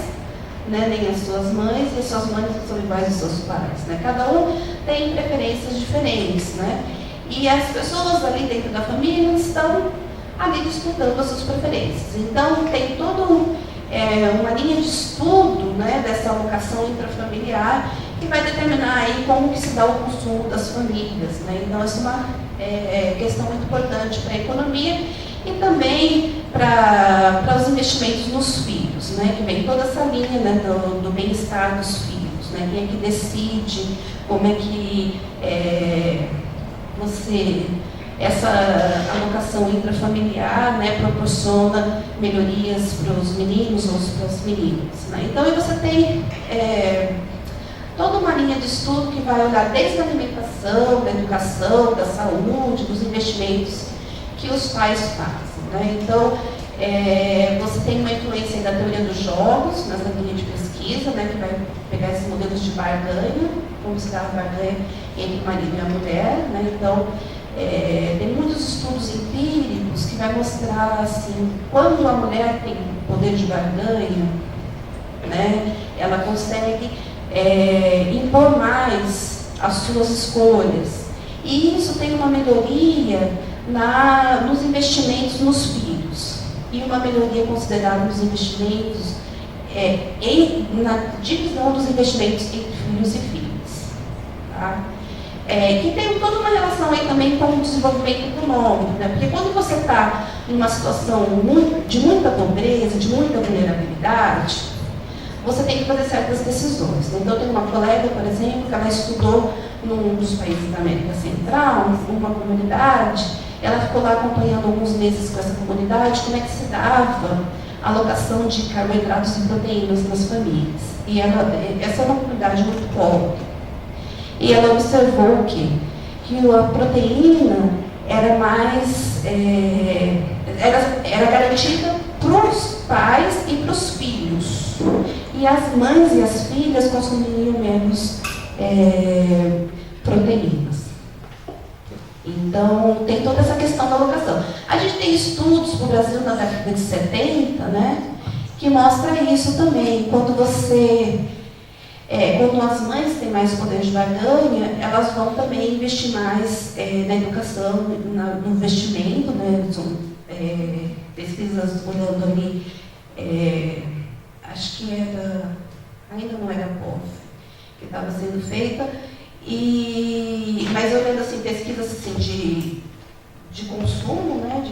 né? Nem as suas mães, e as suas mães não são iguais aos seus pais, né? Cada um tem preferências diferentes, né? E as pessoas ali dentro da família estão ali disputando as suas preferências. Então, tem toda uma linha de estudo, né, dessa alocação intrafamiliar que vai determinar aí como que se dá o consumo das famílias. Né? Então, essa é uma questão muito importante para a economia e também para os investimentos nos filhos, né, que vem toda essa linha, né, do bem-estar dos filhos. Né? Quem é que decide como é que essa alocação intrafamiliar, né, proporciona melhorias para os meninos ou para as meninas. Né? Então, você tem toda uma linha de estudo que vai olhar desde a alimentação, da educação, da saúde, dos investimentos que os pais fazem. Né? Então, você tem uma influência da teoria dos jogos, nessa linha de pesquisa, né, que vai pegar esses modelos de barganha, como se dá a barganha entre o marido e a mulher. Né? Então, tem muitos estudos empíricos que vai mostrar assim, quando a mulher tem poder de barganha, né, ela consegue impor mais as suas escolhas. E isso tem uma melhoria nos investimentos nos filhos. E uma melhoria considerada nos investimentos, na divisão dos investimentos entre filhos e filhas. Tá? Que tem toda uma relação aí também com o desenvolvimento econômico, né? Porque quando você está numa situação de muita pobreza, de muita vulnerabilidade, você tem que fazer certas decisões. Então, eu tenho uma colega, por exemplo, que ela estudou num dos países da América Central, uma comunidade, ela ficou lá acompanhando alguns meses com essa comunidade, como é que se dava a alocação de carboidratos e proteínas nas famílias. E essa é uma comunidade muito pobre. E ela observou que a proteína era mais era garantida para os pais e para os filhos. E as mães e as filhas consumiam menos proteínas. Então, tem toda essa questão da alocação. A gente tem estudos no Brasil na década de 70, né, que mostra isso também. Quando as mães têm mais poder de barganha, elas vão também investir mais na educação, no investimento, né? São pesquisas olhando ali, acho que ainda não era POF, que estava sendo feita, Mas olhando assim, pesquisas assim, de consumo, né,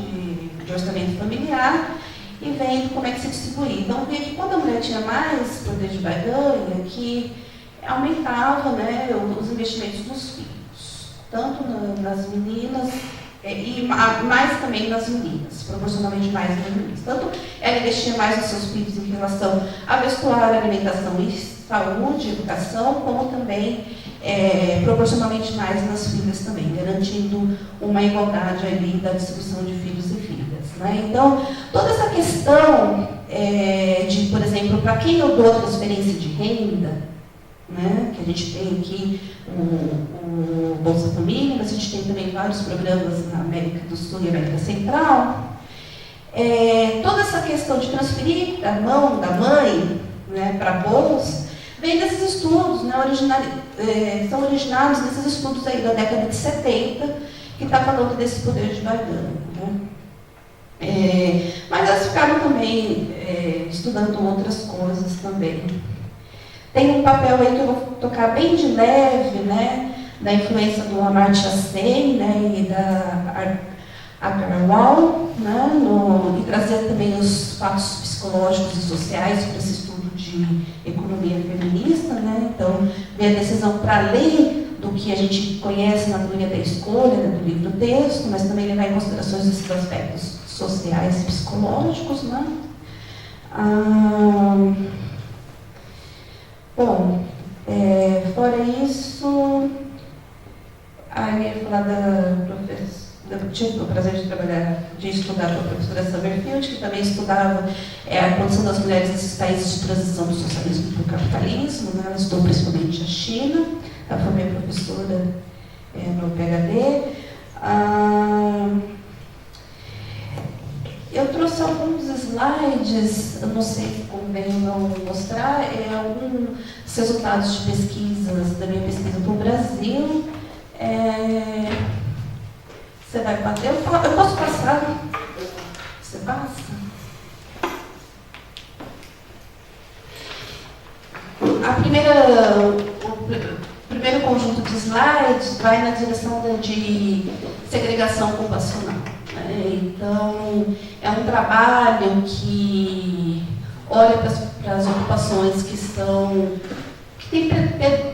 de orçamento familiar, e vendo como é que se distribui. Então, via que quando a mulher tinha mais poder de barganha, que aumentava, né, os investimentos nos filhos, tanto nas meninas, e mais também nas meninas, proporcionalmente mais nas meninas. Tanto ela investia mais nos seus filhos em relação a vestuário, alimentação e saúde, educação, como também proporcionalmente mais nas filhas também, garantindo uma igualdade ali da distribuição de filhos e filhas. Né? Então, toda essa questão de, por exemplo, para quem eu dou a transferência de renda, né, que a gente tem aqui o Bolsa Família, mas a gente tem também vários programas na América do Sul e América Central. Toda essa questão de transferir da mão da mãe, né, para a bolsa, vem desses estudos, né, são originados desses estudos aí da década de 70, que está falando desse poder de barganha. Né? Mas elas ficaram também estudando outras coisas também. Tem um papel aí que eu vou tocar bem de leve, né, da influência do Amartya Sen, né, e da Agarwal, né, e trazer também os fatos psicológicos e sociais para esse estudo de economia feminista. Né, então, ver a decisão para além do que a gente conhece na teoria da escolha, né, do livro-texto, mas também levar em consideração esses aspectos sociais e psicológicos. Né. Bom, fora isso, eu ia falar da professora. Eu tive o prazer de estudar com a professora Summerfield, que também estudava a condição das mulheres nesses países de transição do socialismo para o capitalismo. Né? Ela estudou principalmente a China, ela foi minha professora no PhD. Eu trouxe alguns slides, eu não sei se convém ou não mostrar, alguns resultados de pesquisas, da minha pesquisa para o Brasil. Você vai bater? Eu posso passar? Você passa? O primeiro conjunto de slides vai na direção de segregação ocupacional. Então, é um trabalho que olha para as ocupações que têm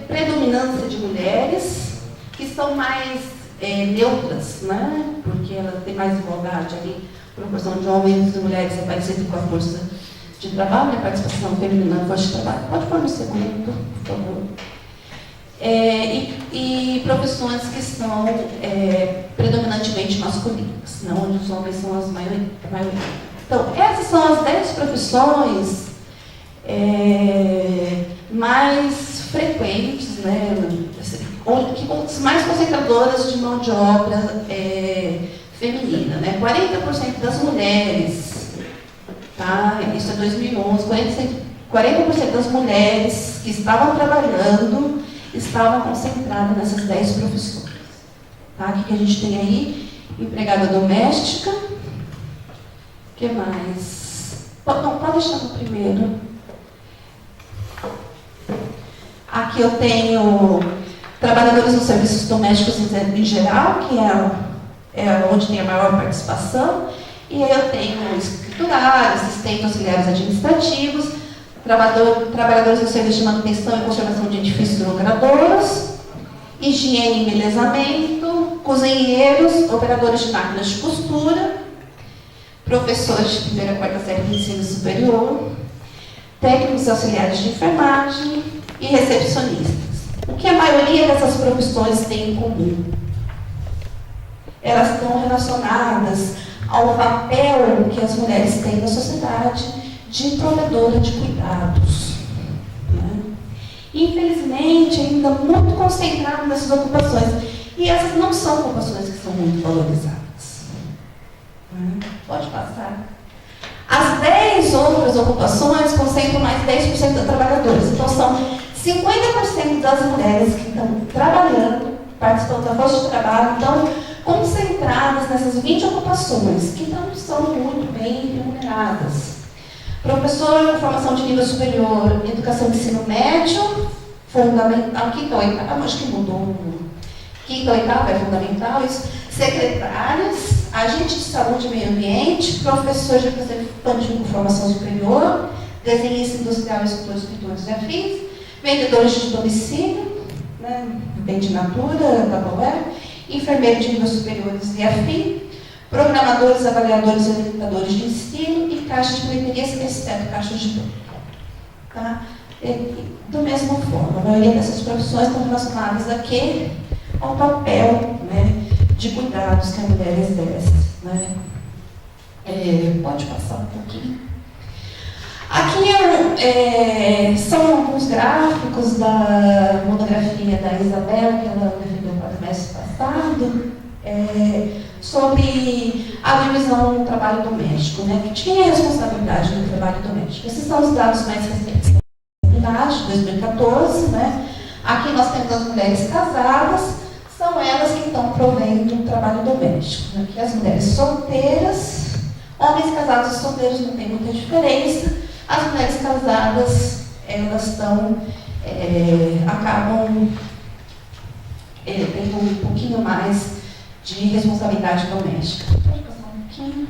predominância de mulheres, que são mais neutras, né? Porque ela tem mais igualdade ali, a proporção de homens e mulheres é parecida com a força de trabalho, a participação feminina na força de trabalho. Pode pôr no segundo, por favor. E profissões que são predominantemente masculinas, né, onde os homens são a maioria. Então, essas são as 10 profissões mais frequentes, né, mais concentradoras de mão de obra feminina. Né, 40% das mulheres, tá, isso é 2011, 40% das mulheres que estavam trabalhando estavam concentradas nessas 10 profissões. Tá? O que a gente tem aí? Empregada doméstica. O que mais? Não, pode deixar no primeiro. Aqui eu tenho trabalhadores nos serviços domésticos em geral, que é onde tem a maior participação. E aí eu tenho escriturários, assistentes auxiliares administrativos, trabalhadores no serviço de manutenção e conservação de edifícios e locadoras, higiene e embelezamento, cozinheiros, operadores de máquinas de costura, professores de primeira e quarta série de ensino superior, técnicos auxiliares de enfermagem e recepcionistas. O que a maioria dessas profissões tem em comum? Elas estão relacionadas ao papel que as mulheres têm na sociedade de provedora de cuidados. Né? Infelizmente, ainda muito concentrado nessas ocupações. E essas não são ocupações que são muito valorizadas. Né? Pode passar. As 10 outras ocupações concentram mais de 10% dos trabalhadores. Então, são 50% das mulheres que estão trabalhando, participando da força de trabalho, estão concentradas nessas 20 ocupações, que não são muito bem remuneradas. Professor, formação de nível superior, educação de ensino médio, fundamental, quinta ou oitava, acho que mudou. Quinta ou oitava é fundamental isso. Secretárias, agentes de saúde e meio ambiente, professores de educação infantil com formação superior, desenhista industrial, escritores e afins, vendedores de domicílio, né, bem de natura, da enfermeiros de níveis superiores e afim, programadores, avaliadores e orientadores de ensino e caixas de bilheterias, exceto caixas de banco. Tá? Do mesma forma, a maioria dessas profissões estão relacionadas aqui ao papel, né, de cuidados que a mulher exerce. Né? Pode passar um pouquinho. Aqui são alguns gráficos da monografia da Isabel, que ela defendeu para o semestre passado, sobre a divisão do trabalho doméstico, né? Que tinha a responsabilidade do trabalho doméstico. Esses são os dados mais recentes da de 2014, né? Aqui nós temos as mulheres casadas, são elas que estão provendo o trabalho doméstico. Aqui as mulheres solteiras, homens casados e solteiros não tem muita diferença. As mulheres casadas, elas estão, acabam tendo um pouquinho mais de responsabilidade doméstica. Pode passar um pouquinho.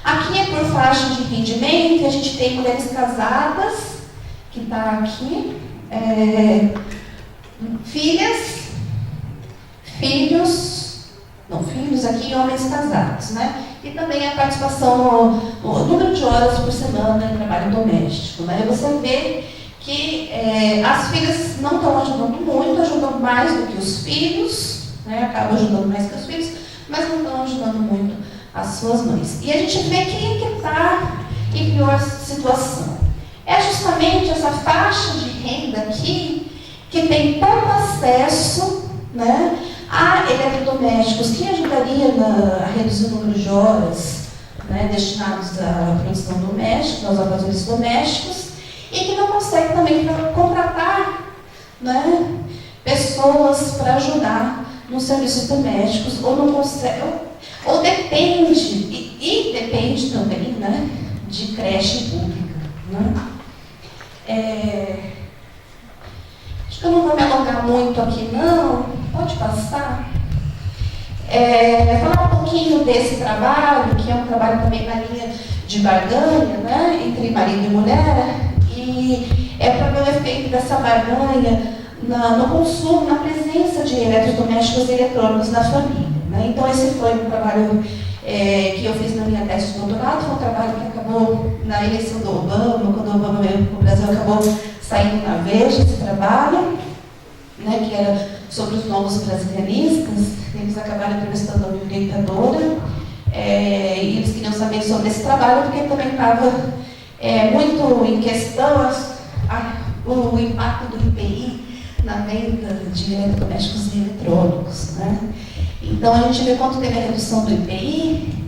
Aqui é por faixa de rendimento, a gente tem mulheres casadas, que está aqui, filhos aqui e homens casados, né? E também a participação no número de horas por semana em trabalho doméstico, né? Você vê que as filhas não estão ajudando muito, ajudam mais do que os filhos, né? Acabam ajudando mais que os filhos, mas não estão ajudando muito as suas mães. E a gente vê quem que está em pior situação. É justamente essa faixa de renda aqui que tem pouco acesso, né, a eletrodomésticos, que ajudaria a reduzir o número de horas, né, destinados à produção doméstica, aos afazeres domésticos, e que não consegue também contratar, né, pessoas para ajudar nos serviços domésticos, ou não consegue, ou depende, e depende também, né, de creche pública. Né? Acho que eu não vou me alongar muito aqui, não. Pode passar. Falar um pouquinho desse trabalho, que é um trabalho também na linha de barganha, né, entre marido e mulher, e para ver o efeito dessa barganha no consumo, na presença de eletrodomésticos e eletrônicos na família. Né? Então, esse foi um trabalho que eu fiz na minha tese de doutorado, foi um trabalho que acabou na eleição do Obama, quando o Obama veio para o Brasil, acabou saindo na Veja esse trabalho, né, que era sobre os novos brasilianistas. Eles acabaram entrevistando a minha orientadora, e eles queriam saber sobre esse trabalho, porque também estava muito em questão o impacto do IPI na venda de eletrodomésticos e eletrônicos. Né? Então, a gente vê quanto teve a redução do IPI.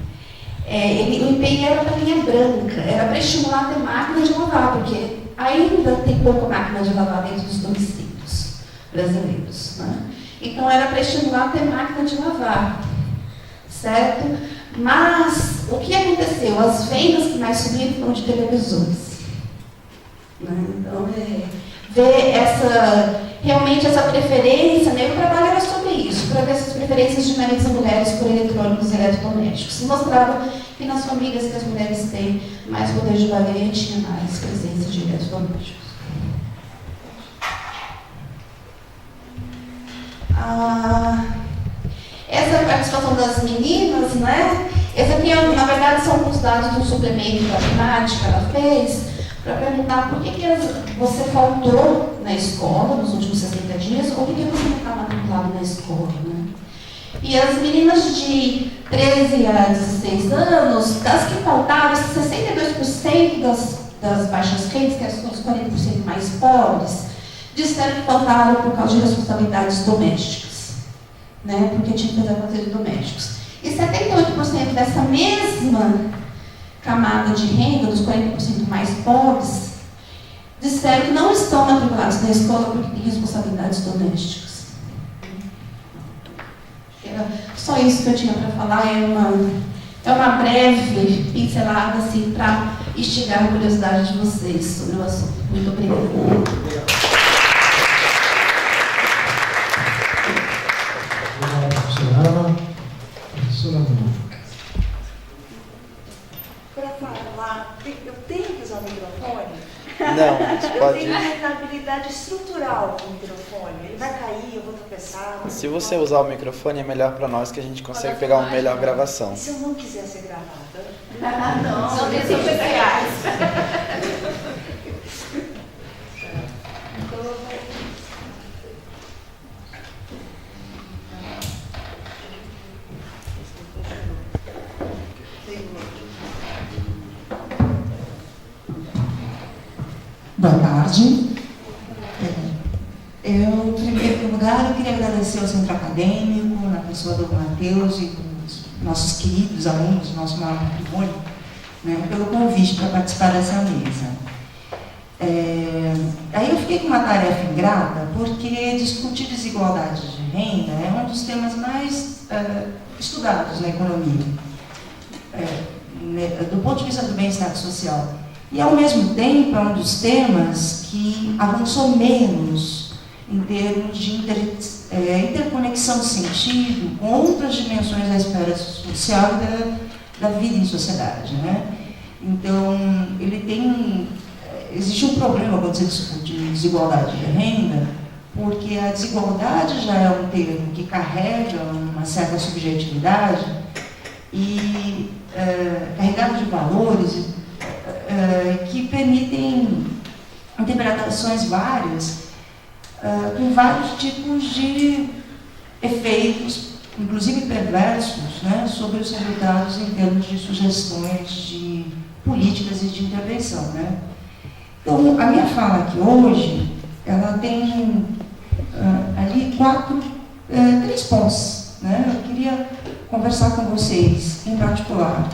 O IPI era para linha branca, era para estimular a ter máquina de lavar, porque ainda tem pouca máquina de lavar dentro dos domicílios brasileiros. Né? Então, era para estimular a ter máquina de lavar, certo? Mas, o que aconteceu? As vendas que mais subiram foram de televisores. Né? Então, ver realmente essa preferência, né? O trabalho era sobre isso, para ver essas preferências de maridos e mulheres por eletrônicos e eletrodomésticos. E mostrava que nas famílias que as mulheres têm mais poder de valer, tinha mais presença de eletrodomésticos. Essa participação das meninas, né? Esse aqui, na verdade, são alguns dados de um suplemento da PNAD que ela fez, para perguntar por que você faltou na escola nos últimos 60 dias, ou por que você não está matriculado na escola. Né? E as meninas de 13 a 16 anos, das que faltaram, 62% das baixas rendas, que são os 40% mais pobres, disseram que faltaram por causa de responsabilidades domésticas, né? Porque tinha que fazer afazeres domésticos. E 78% dessa mesma camada de renda, dos 40% mais pobres, disseram que não estão matriculados na escola porque têm responsabilidades domésticas. Era só isso que eu tinha para falar, é uma breve pincelada assim, para instigar a curiosidade de vocês sobre o assunto. Muito obrigada. Ana. Professora Ana. Para falar, eu tenho que usar o microfone? Não, você Eu pode. tenho uma inabilidade estrutural com o microfone. Ele vai cair, eu vou tropeçar. Se você usar o microfone, é melhor para nós que a gente consegue pegar uma melhor gravação. E se eu não quiser ser gravada? Não tem especiais. Então eu vou. Boa tarde. Em primeiro lugar, eu queria agradecer ao Centro Acadêmico, na pessoa do Matheus e dos nossos queridos alunos, nosso maior patrimônio, né, pelo convite para participar dessa mesa. Aí eu fiquei com uma tarefa ingrata, porque discutir desigualdade de renda é um dos temas mais estudados na economia, do ponto de vista do bem-estar social. E, ao mesmo tempo, é um dos temas que avançou menos em termos de interconexão de sentido com outras dimensões da esfera social e da vida em sociedade, né? Então, existe um problema quando se discute desigualdade de renda, porque a desigualdade já é um termo que carrega uma certa subjetividade e carregado de valores que permitem interpretações várias, com vários tipos de efeitos, inclusive perversos, né, sobre os resultados em termos de sugestões de políticas e de intervenção, né? Então, a minha fala aqui hoje, ela tem ali três pontos, né? Eu queria conversar com vocês, em particular,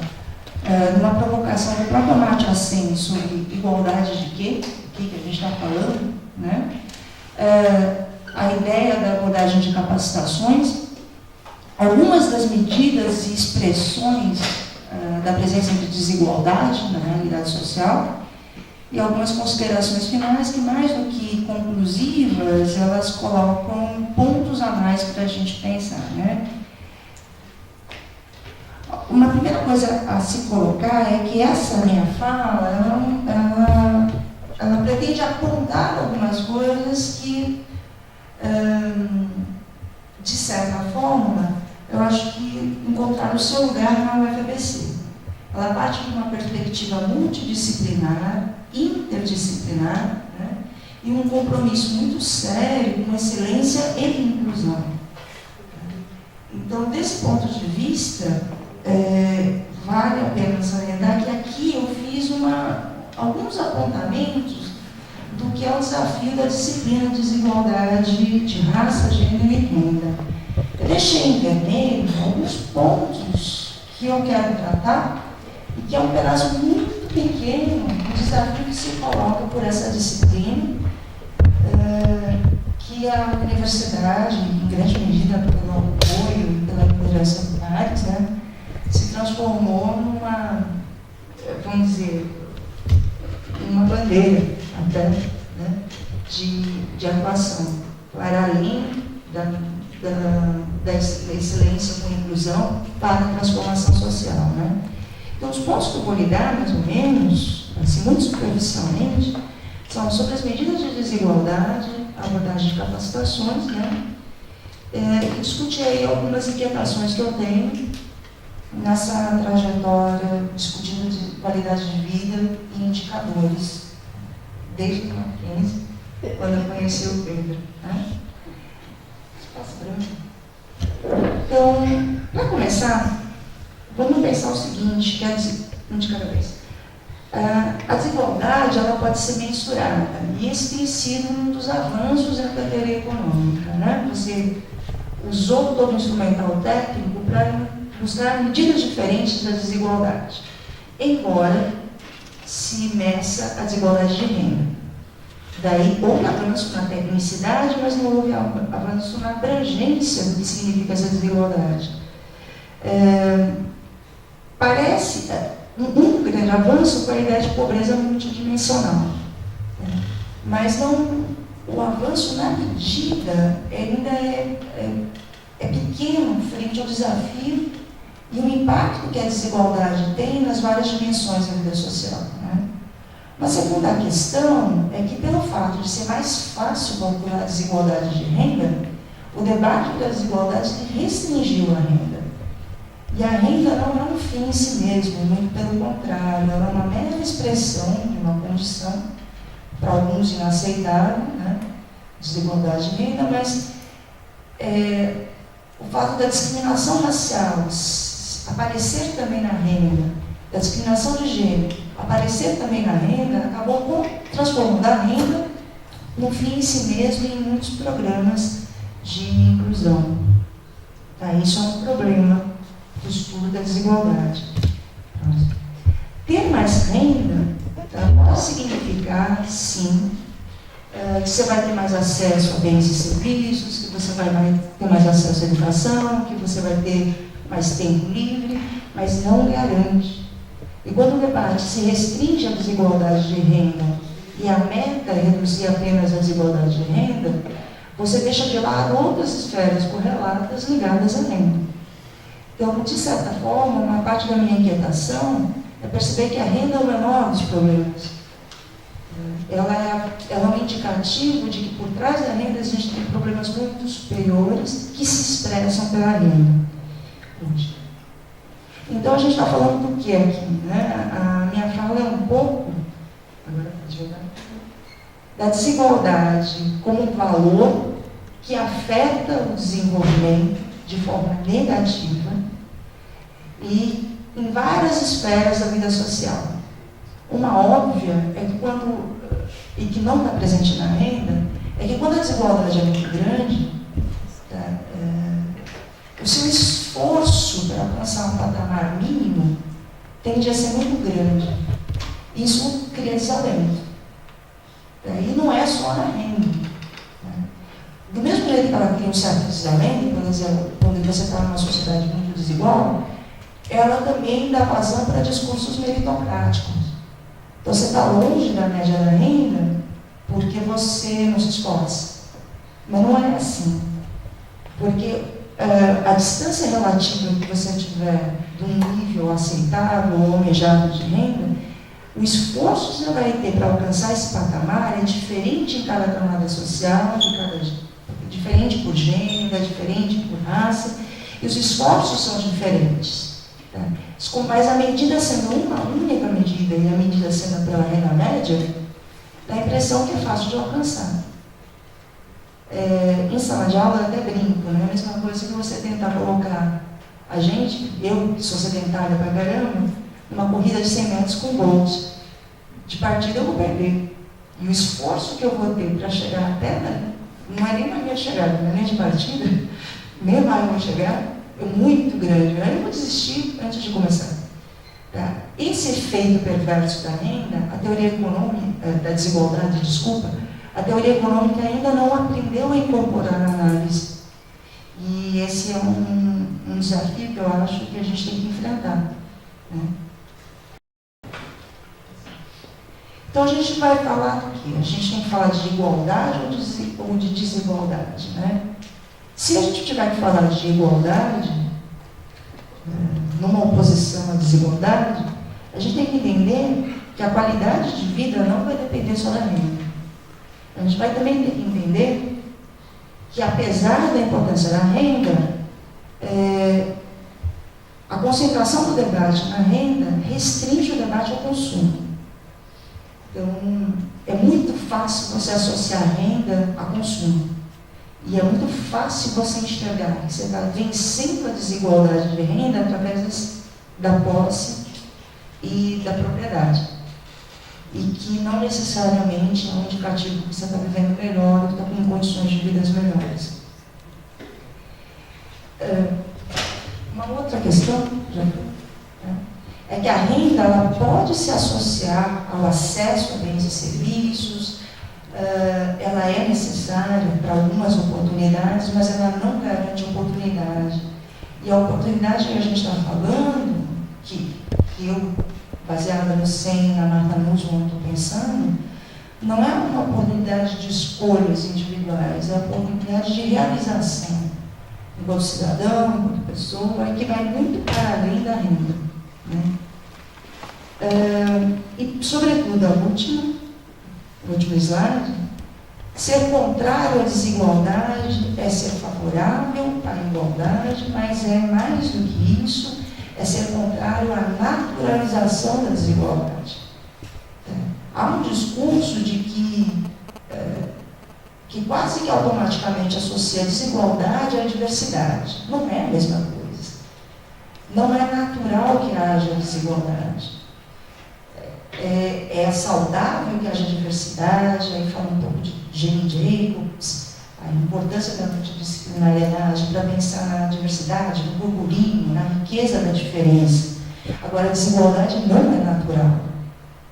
numa provocação do próprio Amartya Sen sobre igualdade de quê? O que a gente está falando, né? A ideia da abordagem de capacitações, algumas das medidas e expressões da presença de desigualdade na realidade social e algumas considerações finais que, mais do que conclusivas, elas colocam pontos a mais para a gente pensar, né? Uma primeira coisa a se colocar é que essa minha fala, ela pretende apontar algumas coisas que, de certa forma, eu acho que encontraram o seu lugar na UFABC. Ela parte de uma perspectiva multidisciplinar, interdisciplinar, né, e um compromisso muito sério com excelência e inclusão. Então, desse ponto de vista, vale a pena salientar que aqui eu fiz alguns apontamentos do que é o desafio da disciplina de desigualdade de raça, gênero e renda. Eu deixei em vermelho alguns pontos que eu quero tratar e que é um pedaço muito pequeno do desafio que se coloca por essa disciplina, que a universidade, em grande medida pelo apoio e pela liderança do Pares, né, se transformou numa, vamos dizer, uma bandeira até, né, de atuação, para além da excelência com inclusão para a transformação social, né? Então, os pontos que eu vou lidar, mais ou menos, assim, muito superficialmente, são sobre as medidas de desigualdade, a abordagem de capacitações, né? E discutir aí algumas inquietações que eu tenho nessa trajetória, discutindo de qualidade de vida e indicadores, desde 2015, quando eu conheci o Pedro, né? Então, para começar, vamos pensar o seguinte, quer dizer, um de cada vez. A desigualdade, ela pode ser mensurada, e esse tem sido um dos avanços da teoria econômica, né? Você usou todo o instrumental técnico para mostrar medidas diferentes da desigualdade, embora se meça a desigualdade de renda. Daí houve avanço na tecnicidade, mas não houve avanço na abrangência do que significa essa desigualdade. Parece um grande avanço com a ideia de pobreza multidimensional, mas não, o avanço na medida ainda é é pequeno frente ao desafio e o impacto que a desigualdade tem nas várias dimensões da vida social. Né? Uma segunda questão é que, pelo fato de ser mais fácil calcular a desigualdade de renda, o debate da desigualdade restringiu a renda. E a renda não é um fim em si mesmo, muito pelo contrário, ela é uma mera expressão de uma condição, para alguns inaceitável, né? Desigualdade de renda, mas o fato da discriminação racial aparecer também na renda, da discriminação de gênero aparecer também na renda, acabou transformando a renda num fim em si mesmo em muitos programas de inclusão. Tá? Isso é um problema do estudo da desigualdade. Ter mais renda pode significar, sim, que você vai ter mais acesso a bens e serviços, que você vai ter mais acesso à educação, que você vai ter mais tempo livre, mas não garante. E quando o debate se restringe à desigualdade de renda e a meta é reduzir apenas a desigualdade de renda, você deixa de lado outras esferas correlatas ligadas à renda. Então, de certa forma, uma parte da minha inquietação é perceber que a renda é o menor dos problemas. Ela é um indicativo de que por trás da renda existem problemas muito superiores que se expressam pela renda. Então a gente está falando do que aqui? Né? A minha fala é um pouco da desigualdade como um valor que afeta o desenvolvimento de forma negativa e em várias esferas da vida social. Uma óbvia é que e que não está presente na renda, é que quando a desigualdade é muito grande, o seu esforço para alcançar um patamar mínimo tende a ser muito grande. Isso cria desalento. E não é só na renda. Do mesmo jeito que ela cria um certo desalento, por exemplo, quando você está numa sociedade muito desigual, ela também dá vazão para discursos meritocráticos. Então você está longe da média da renda porque você não se esforça. Mas não é assim. Porque a distância relativa que você tiver de um nível aceitável ou almejado de renda, o esforço que você vai ter para alcançar esse patamar é diferente em cada camada social, diferente por gênero, é diferente por raça, e os esforços são diferentes. Tá? Mas a medida sendo uma única medida e a medida sendo pela renda média, dá a impressão que é fácil de alcançar. Em sala de aula eu até brinco, né? A mesma coisa que você tentar colocar a gente, eu que sou sedentária pra caramba, numa corrida de 100 metros com gols. De partida eu vou perder. E o esforço que eu vou ter para chegar até, não é nem na minha chegada, não é nem de partida, nem lá eu vou chegar, é muito grande. Aí eu vou desistir antes de começar. Tá? Esse efeito perverso da renda, a teoria econômica, da desigualdade, desculpa, a teoria econômica ainda não aprendeu a incorporar na análise. E esse é um desafio que eu acho que a gente tem que enfrentar. Né? Então a gente vai falar do quê? A gente tem que falar de igualdade ou de desigualdade. Né? Se a gente tiver que falar de igualdade, numa oposição à desigualdade, a gente tem que entender que a qualidade de vida não vai depender só da renda. A gente vai também ter que entender que, apesar da importância da renda, a concentração do debate na renda restringe o debate ao consumo. Então, é muito fácil você associar renda a consumo. E é muito fácil você enxergar que você está vencendo a desigualdade de renda através da posse e da propriedade. E que não necessariamente é um indicativo que você está vivendo melhor ou que está com condições de vida melhores. Uma outra questão é que a renda ela pode se associar ao acesso a bens e serviços, ela é necessária para algumas oportunidades, mas ela não garante oportunidade. E a oportunidade que a gente está falando, que eu, baseada no 100, na Martha Nussbaum, estou pensando, não é uma oportunidade de escolhas individuais, é uma oportunidade de realização. enquanto cidadão, enquanto pessoa, e que vai muito para além da renda. Né? E, sobretudo, o último slide, ser contrário à desigualdade é ser favorável à igualdade, mas é mais do que isso, é ser contrário à naturalização da desigualdade. Há um discurso de que quase que automaticamente associa a desigualdade à diversidade. Não é a mesma coisa. Não é natural que haja desigualdade. É saudável que haja diversidade, aí fala um pouco de Jane Jacobs, a importância da multidisciplinariedade para pensar na diversidade, no burburinho, na riqueza da diferença. Agora, a desigualdade não é natural.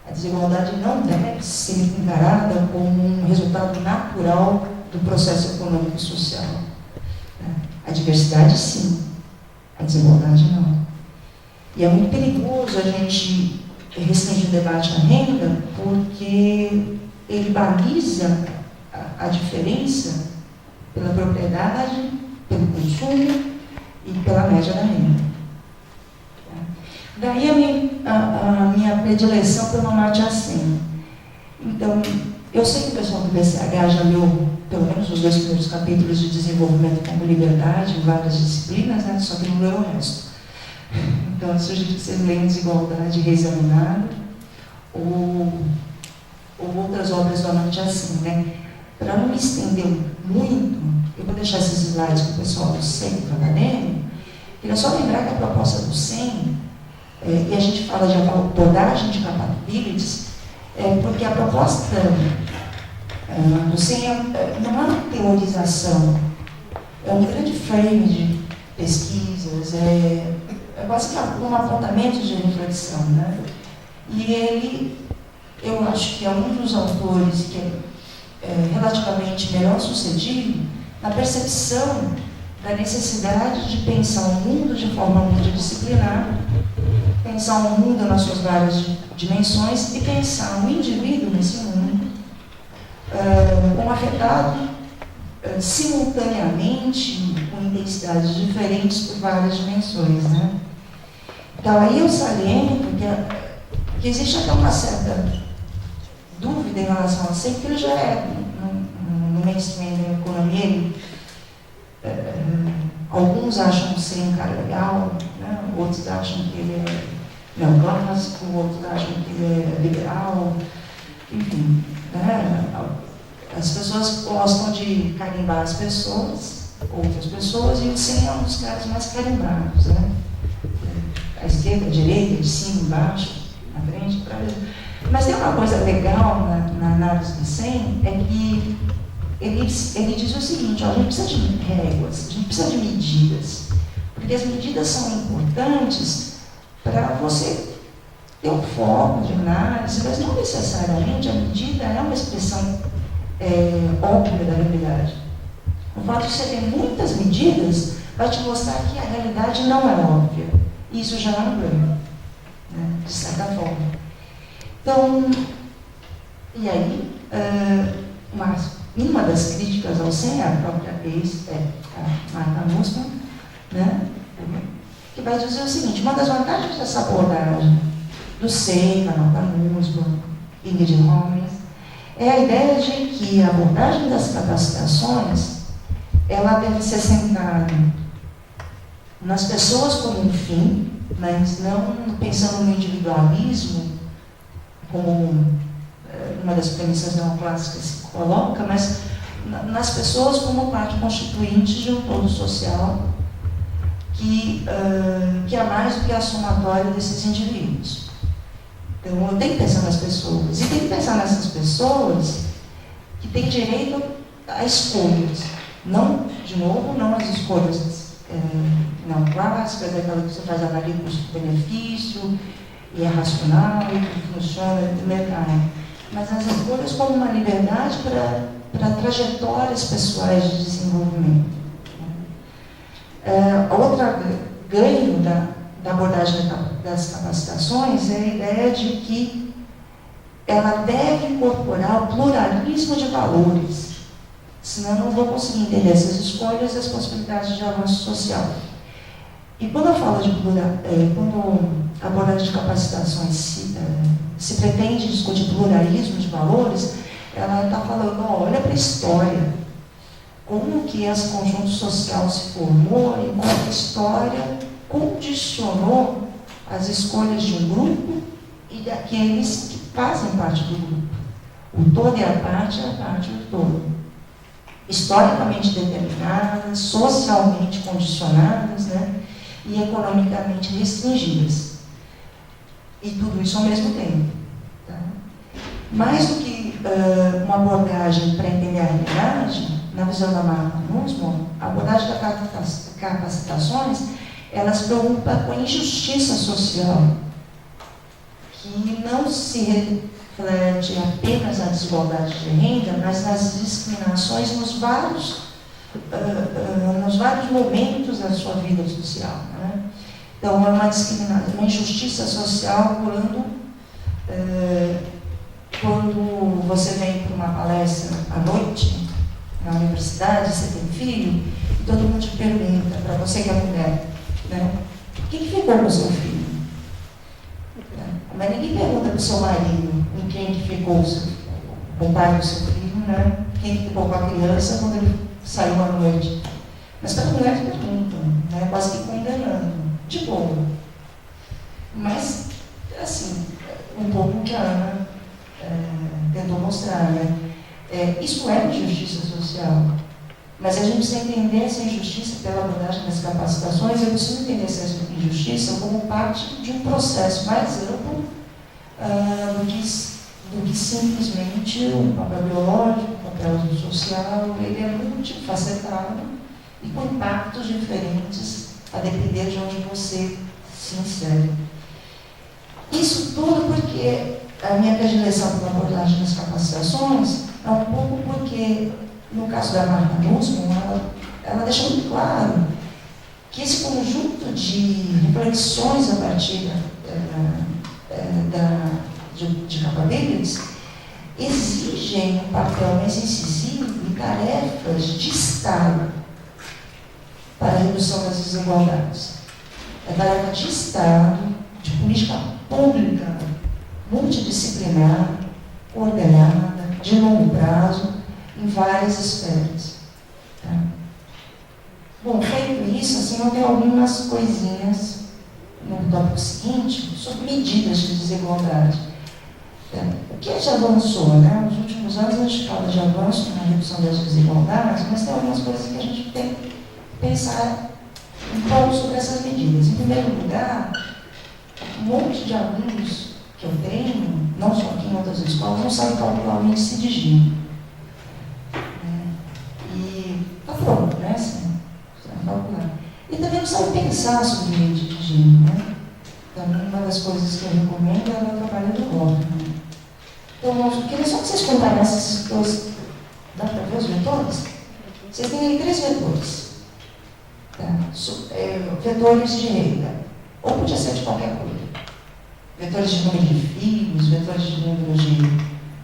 A desigualdade não deve ser encarada como um resultado natural do processo econômico e social. A diversidade, sim. A desigualdade, não. E é muito perigoso a gente restringir o debate à renda, porque ele baliza a diferença pela propriedade, pelo consumo e pela média da renda. Daí a minha predileção pelo Amartya Sen. Então, eu sei que o pessoal do BCH já leu pelo menos os 2 primeiros capítulos de Desenvolvimento como Liberdade em várias disciplinas, né? Só que não leu o resto. Então, eu sugiro que vocês leiam Desigualdade Reexaminada ou outras obras do Amartya Sen, né? Para não me estender muito, eu vou deixar esses slides para o pessoal do Centro Acadêmico. Queria só lembrar que a proposta do Sen, e a gente fala de abordagem de capabilities, porque a proposta do Sen não é uma teorização, é um grande frame de pesquisas, é quase que um apontamento de reflexão, né? E ele, eu acho que é um dos autores que é relativamente melhor sucedido na percepção da necessidade de pensar o mundo de forma multidisciplinar, pensar o mundo nas suas várias dimensões e pensar o indivíduo nesse mundo como afetado simultaneamente, com intensidades diferentes por várias dimensões, né? Então, aí eu saliento que existe até uma certa dúvida em relação a Sen, porque ele já é, no mainstream da economia, alguns acham o Sen um cara legal, né? Outros acham que ele é neoclássico, outros acham que ele é liberal, enfim, né? As pessoas gostam de carimbar as pessoas, outras pessoas, e o Sen é um dos caras mais carimbados, né? À esquerda, à direita, de cima, embaixo, na frente, atrás. Mas tem uma coisa legal na análise do Sen, é que ele diz o seguinte: ó, a gente precisa de réguas, a gente precisa de medidas, porque as medidas são importantes para você ter um foco de análise, mas não necessariamente a medida é uma expressão óbvia da realidade. O fato de você ter muitas medidas vai te mostrar que a realidade não é óbvia. Isso já é um ganho, né, de certa forma. Então, e aí, uma das críticas ao Sen, a própria a Marta Nussbaum, né, que vai dizer o seguinte: uma das vantagens dessa abordagem do Sen, da Marta Nussbaum, Ingrid Homens, é a ideia de que a abordagem das capacitações ela deve ser centrada nas pessoas como um fim, mas não pensando no individualismo como uma das premissas neoclássicas se coloca, mas nas pessoas como parte constituinte de um todo social que é mais do que a somatória desses indivíduos. Então, eu tenho que pensar nas pessoas, e tenho que pensar nessas pessoas que têm direito a escolhas. Não, de novo, não as escolhas não clássicas, aquela que você faz análise de custo-benefício, e é racional, e que funciona no mercado. Mas as escolhas como uma liberdade para trajetórias pessoais de desenvolvimento. Outra ganho da abordagem das capacitações é a ideia de que ela deve incorporar o pluralismo de valores. Senão eu não vou conseguir entender essas escolhas e as possibilidades de avanço social. E quando eu falo de quando a abordagem de capacitações se pretende discutir pluralismo de valores, ela está falando, olha para a história, como que esse conjunto social se formou e como a história condicionou as escolhas de um grupo e daqueles que fazem parte do grupo. O todo e a parte do todo. Historicamente determinadas, socialmente condicionadas, né? E economicamente restringidas. E tudo isso ao mesmo tempo. Tá? Mais do que uma abordagem para entender a realidade, na visão da Martha Nussbaum, a abordagem das capacitações, ela se preocupa com a injustiça social, que não se reflete apenas na desigualdade de renda, mas nas discriminações nos vários momentos da sua vida social. Né? Então, é uma injustiça social quando você vem para uma palestra à noite, na universidade, você tem filho, e todo mundo te pergunta, para você que é mulher, né? O que ficou com o seu filho? Mas ninguém pergunta para o seu marido em quem que ficou o pai do seu filho, né? Quem ficou com a criança quando ele saiu à noite. Mas para a mulher perguntam, né? Quase que condenando, de boa. Mas, assim, um pouco que a Ana tentou mostrar, né? Isso é injustiça social. Mas a gente precisa entender essa injustiça pela abordagem das capacitações, eu preciso entender essa injustiça como parte de um processo mais amplo do que simplesmente um papel biológico, um papel social. Ele é multifacetado e com impactos diferentes a depender de onde você se insere. Isso tudo porque a minha predileção pela abordagem das capacitações é um pouco porque, no caso da Martha Nussbaum, ela deixa muito claro que esse conjunto de reflexões a partir de capabilities exigem um papel mais incisivo e tarefas de Estado para a redução das desigualdades. É tarefa de Estado, de política pública, multidisciplinar, ordenada, de longo prazo, em várias esferas. Tá? Bom, feito isso, assim, eu tenho algumas coisinhas no tópico seguinte sobre medidas de desigualdade. Tá? O que já avançou, né? Nos últimos anos a gente fala de avanço na redução das desigualdades, mas tem algumas coisas que a gente tem que pensar um pouco sobre essas medidas. Em primeiro lugar, um monte de alunos que eu tenho, não só aqui em outras escolas, não sabem calcular o índice de Gini. E está pronto, né? Você vai calcular. E também não sabe pensar sobre o índice de Gini, né? Também uma das coisas que eu recomendo é o trabalho do Goffman. Então, eu queria só que vocês comparem essas duas. Dá para ver os vetores? Vocês têm aí 3 vetores. Tá? Vetores de renda. Ou podia ser de qualquer coisa. Vetores de número de filhos, vetores de número de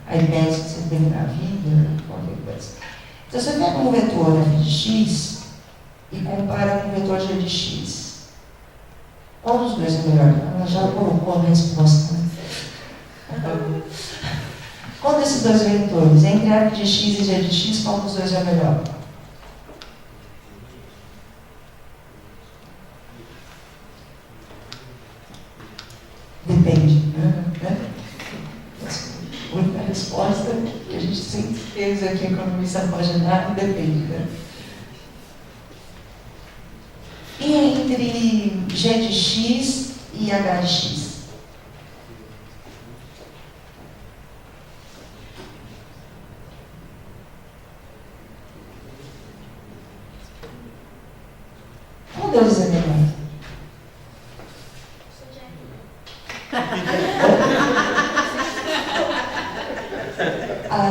iPads que você tem na vida, qualquer coisa. Então, você pega um vetor f de x e compara com o vetor g de x. Qual dos dois é melhor? Ela já colocou a resposta. Né? Qual desses dois vetores? Entre f de x e g de x, qual dos dois é melhor? Depende. Né? A única resposta que a gente sempre fez aqui, economista pode dar, depende. Né? E entre g de x e h de x? Qual deles é melhor?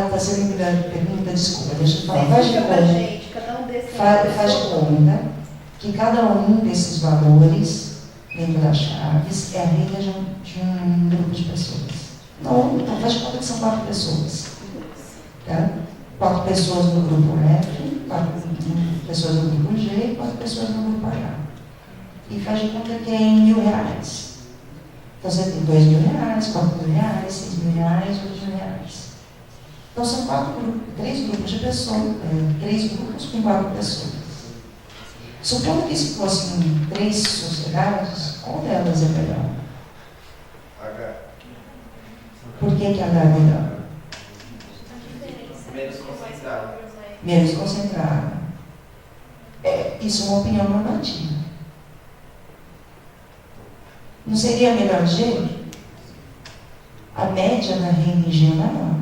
Está sendo grande pergunta, desculpa, deixa eu falar. Faz de conta que cada um desses valores dentro das chaves é a renda de um grupo de pessoas. Não, faz de conta que são 4 pessoas. Tá? 4 pessoas no grupo F, 4 pessoas no grupo G e 4 pessoas no grupo H. E faz de conta que é em R$1.000. Então você tem R$2.000, R$4.000, R$6.000, R$8.000. Então são 3 grupos de pessoas, 3 grupos com 4 pessoas. Supondo que se fossem 3 sociedades, qual delas é melhor? H. Por que H é melhor? Menos concentrado. Menos concentrada. Isso é uma opinião normativa. Não seria melhor G? A média da renda em G é maior.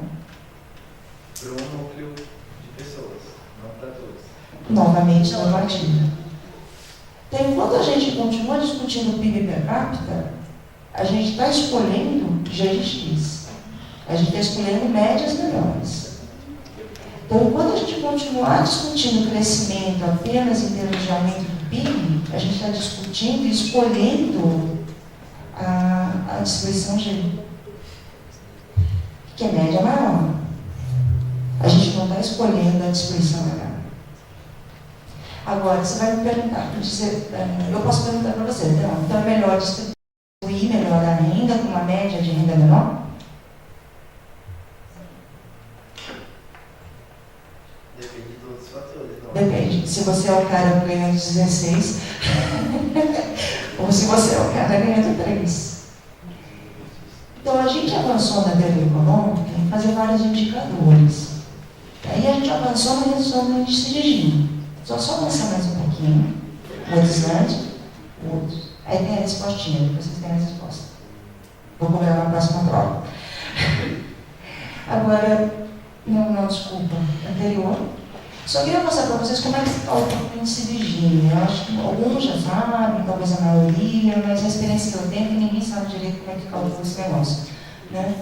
Para um núcleo de pessoas, não para todos. Novamente normativa. Então, enquanto a gente continua discutindo o PIB per capita, a gente está escolhendo G de X. A gente está escolhendo médias melhores. Então, enquanto a gente continuar discutindo crescimento apenas em termos de aumento do PIB, a gente está discutindo e escolhendo a distribuição G, que é média maior. A gente não está escolhendo a distribuição H. Agora, você vai me perguntar, eu posso perguntar para você, então é melhor distribuir melhor a renda com uma média de renda menor? Depende de todos os fatores. Não? Depende. Se você é o cara ganhando 16, ou se você é o cara ganhando 3. Então, a gente avançou na teoria econômica em fazer vários indicadores. Aí a gente avançou na redução do índice de Gini. Só avançar mais um pouquinho. O distante, o outro. Aí tem a respostinha, depois vocês têm a resposta. Vou cobrar na próxima prova. Agora, não, desculpa, anterior. Só queria mostrar para vocês como é que se calcula o índice de Gini. Eu acho que alguns já sabem, talvez a maioria, mas a experiência que eu tenho é que ninguém sabe direito como é que calcula esse negócio. Né?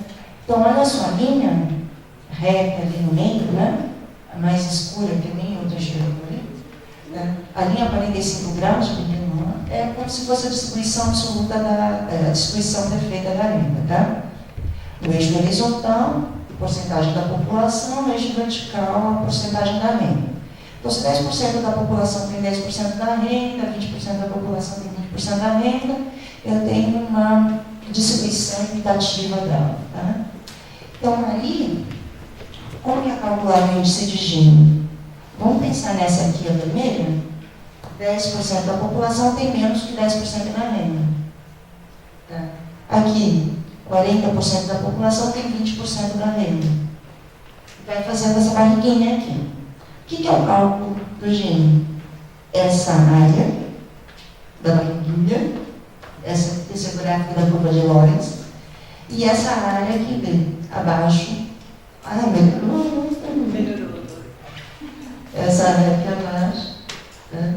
Então, olha só, a linha reta ali no meio, né? A mais escura, que nem eu estou enxergando ali, né? A linha 45 graus, é como se fosse a distribuição absoluta a distribuição perfeita da renda, tá? O eixo horizontal, porcentagem da população, o eixo vertical, a porcentagem da renda. Então, se 10% da população tem 10% da renda, 20% da população tem 20% da renda, eu tenho uma distribuição equitativa dela, tá? Então, aí, como que é calculado o índice de Gini? Vamos pensar nessa aqui, a vermelha? 10% da população tem menos que 10% da renda. Tá? Aqui, 40% da população tem 20% da renda. Vai fazendo essa barriguinha aqui. O que é o cálculo do Gini? Essa área da barriguinha, esse gráfico da curva de Lorenz, e essa área aqui abaixo. Melhorou. Essa área aqui abaixo. Né?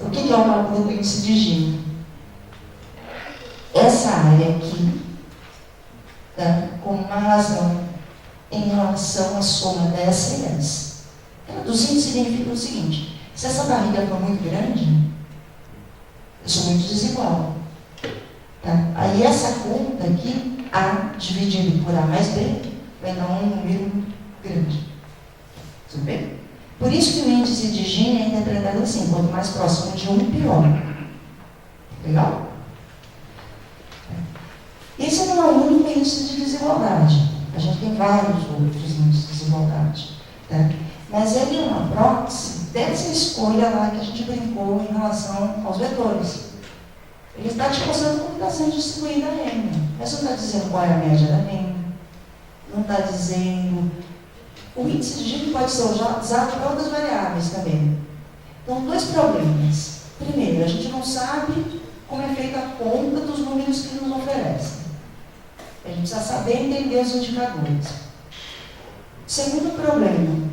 O que é o cálculo do índice de Gini? Essa área aqui, tá? Com uma razão em relação à soma dessa e essa. Traduzindo significa o seguinte: se essa barriga for muito grande, eu sou muito desigual. Tá? Aí essa conta aqui, A dividido por A mais B, vai dar um número grande. Tudo bem? Por isso que o índice de Gini é interpretado assim: quanto mais próximo de 1, pior. Legal? Esse não é o único índice de desigualdade. A gente tem vários outros índices de desigualdade. Tá? Mas ele é uma proxy dessa escolha lá que a gente brincou em relação aos vetores. Ele está te mostrando como está sendo distribuída a renda. Mas não está dizendo qual é a média da renda. Não está dizendo... O índice de Gini pode ser usado para outras variáveis também. Então, 2 problemas. Primeiro, a gente não sabe como é feita a conta dos números que nos oferecem. A gente precisa saber entender os indicadores. Segundo problema,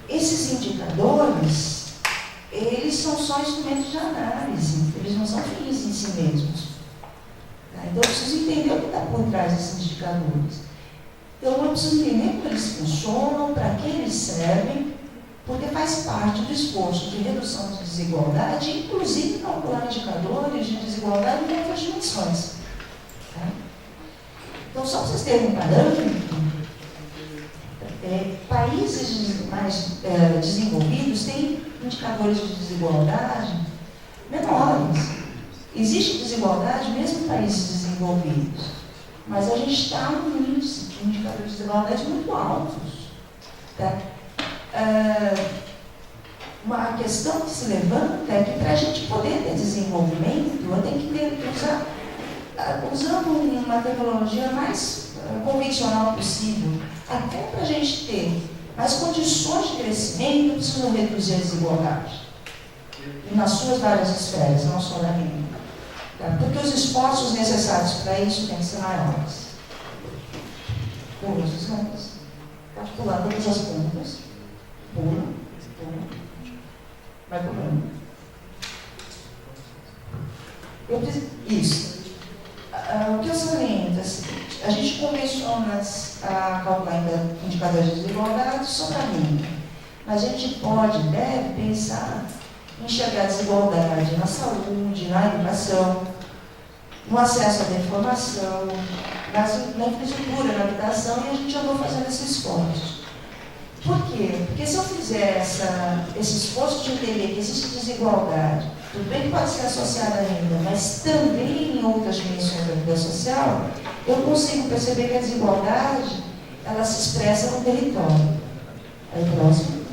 esses indicadores, eles são só instrumentos de análise, eles não são fins em si mesmos. Tá? Então, eu preciso entender o que está por trás desses indicadores. Então, eu preciso entender como eles funcionam, para que eles servem, porque faz parte do esforço de redução de desigualdade, inclusive calcular indicadores de desigualdade em outras dimensões. Tá? Então, só para vocês terem um parâmetro, Países mais desenvolvidos têm indicadores de desigualdade menores. Existe desigualdade mesmo em países desenvolvidos, mas a gente está num índice de indicadores de desigualdade muito altos. Tá? Uma questão que se levanta é que para a gente poder ter desenvolvimento, eu tenho que usando uma tecnologia mais convencional possível, até para a gente ter mais condições de crescimento, eu preciso reduzir a desigualdade nas suas várias esferas, não só na minha. Tá? Porque os esforços necessários para isso têm que ser maiores. Todos os anos. Pode pular todas as pontas. Pula. Vai pulando. Isso. O que eu saliento é o seguinte: a gente convenciona a calcular indicadores de desigualdade só para renda, mas a gente pode, deve pensar em enxergar a desigualdade na saúde, na educação, no acesso à informação, na infraestrutura, na habitação, e a gente andou fazendo esse esforço. Por quê? Porque se eu fizer esse esforço de entender que existe desigualdade, tudo bem que pode ser associada à renda, mas também em outras dimensões da vida social, eu consigo perceber que a desigualdade, ela se expressa no território. Aí, próximo.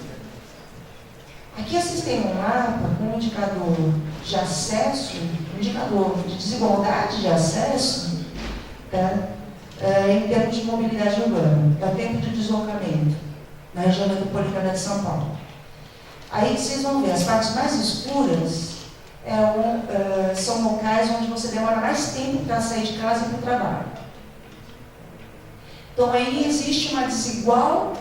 Aqui vocês têm um mapa com um indicador de acesso, um indicador de desigualdade de acesso, tá? Em termos de mobilidade urbana, é o tempo de deslocamento na região metropolitana de São Paulo. Aí vocês vão ver, as partes mais escuras são locais onde você demora mais tempo para sair de casa e para o trabalho. Então aí existe um desigual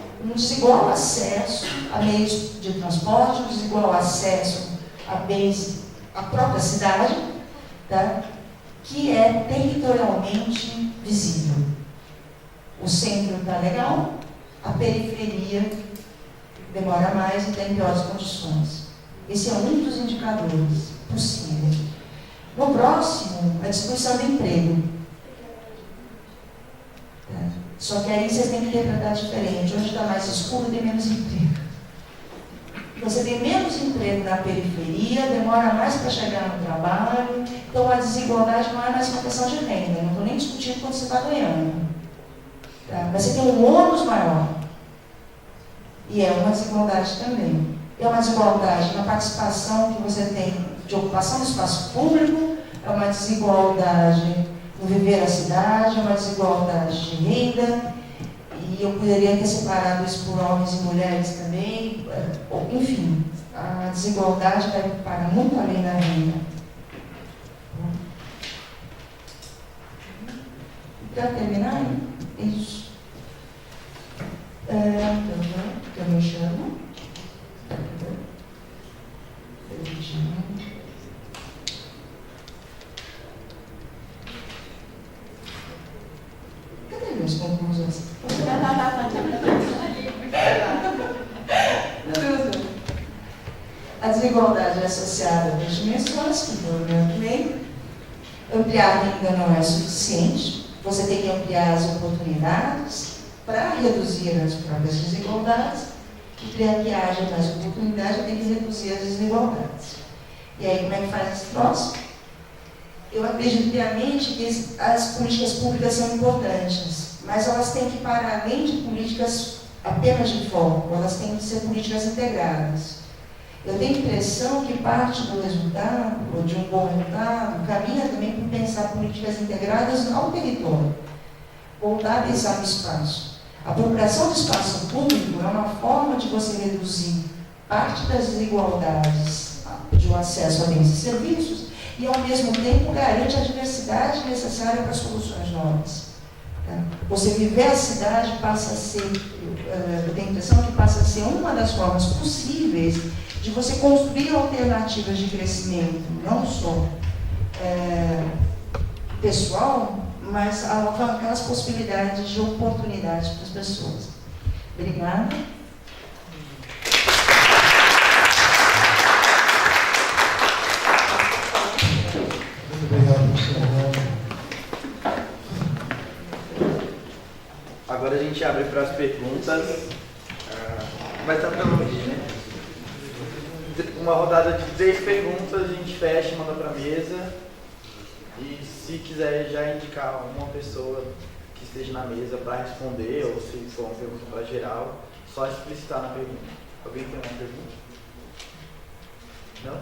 acesso a meios de transporte, um desigual acesso a bens, à própria cidade, tá? Que é territorialmente visível. O centro está legal, a periferia demora mais e tem piores condições. Esse é um dos indicadores possíveis. No próximo, a distribuição do emprego. Tá? Só que aí vocês têm que interpretar diferente. Onde está mais escuro, tem menos emprego. Você tem menos emprego na periferia, demora mais para chegar no trabalho, então a desigualdade não é mais uma questão de renda. Não estou nem discutindo quanto você está ganhando. Tá? Mas você tem um ônus maior. E é uma desigualdade também. É uma desigualdade na participação que você tem de ocupação do espaço público, é uma desigualdade no viver a cidade, é uma desigualdade de renda, e eu poderia ter separado isso por homens e mulheres também. Enfim, a desigualdade vai para muito além da renda. Para terminar, isso. Que eu me chamo. Cadê meus conclusões? A desigualdade é associada às dimensões que eu bem. Ampliar a renda não é suficiente. Você tem que ampliar as oportunidades para reduzir as próprias desigualdades. E para que haja mais oportunidade, tem que reduzir as desigualdades. E aí, como é que faz esse troço? Eu acredito piamente que as políticas públicas são importantes, mas elas têm que ir para além de políticas apenas de foco, elas têm que ser políticas integradas. Eu tenho a impressão que parte do resultado, ou de um bom resultado, caminha também por pensar políticas integradas ao território, voltar a pensar no espaço. A apropriação do espaço público é uma forma de você reduzir parte das desigualdades de um acesso a bens e serviços e, ao mesmo tempo, garante a diversidade necessária para soluções novas. Tá? Você viver a cidade passa a ser, eu tenho a impressão que passa a ser uma das formas possíveis de você construir alternativas de crescimento, não só pessoal, mas alavancar as possibilidades de oportunidades para as pessoas. Obrigada. Muito obrigado, professor. Agora a gente abre para as perguntas. Mas tá pra longe, né? Uma rodada de 3 perguntas, a gente fecha, manda pra mesa. E se quiser já indicar uma pessoa que esteja na mesa para responder, ou se for uma pergunta para geral, só explicitar na pergunta. Alguém tem uma pergunta? Não?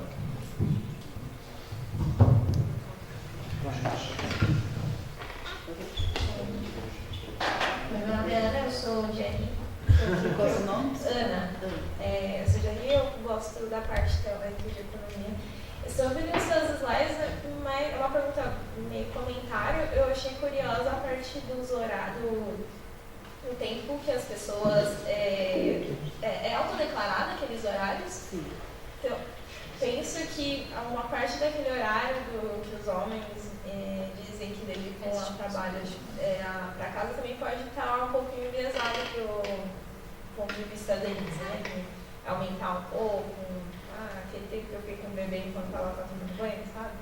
Meu nome é Ana, eu sou Jerry. Qual é o seu nome? Ana. Eu sou Jerry, eu gosto da parte teórica de economia. Sobre os seus slides, é uma pergunta, meio comentário, eu achei curiosa a parte dos horários, do tempo que as pessoas... É autodeclarado aqueles horários? Sim. Então, penso que uma parte daquele horário que os homens dizem que dedicam ao trabalho para casa também pode estar um pouquinho enviesado do ponto de vista deles, né? De aumentar um pouco, aquele tempo que eu fiquei com o bebê enquanto ela está tomando banho, sabe?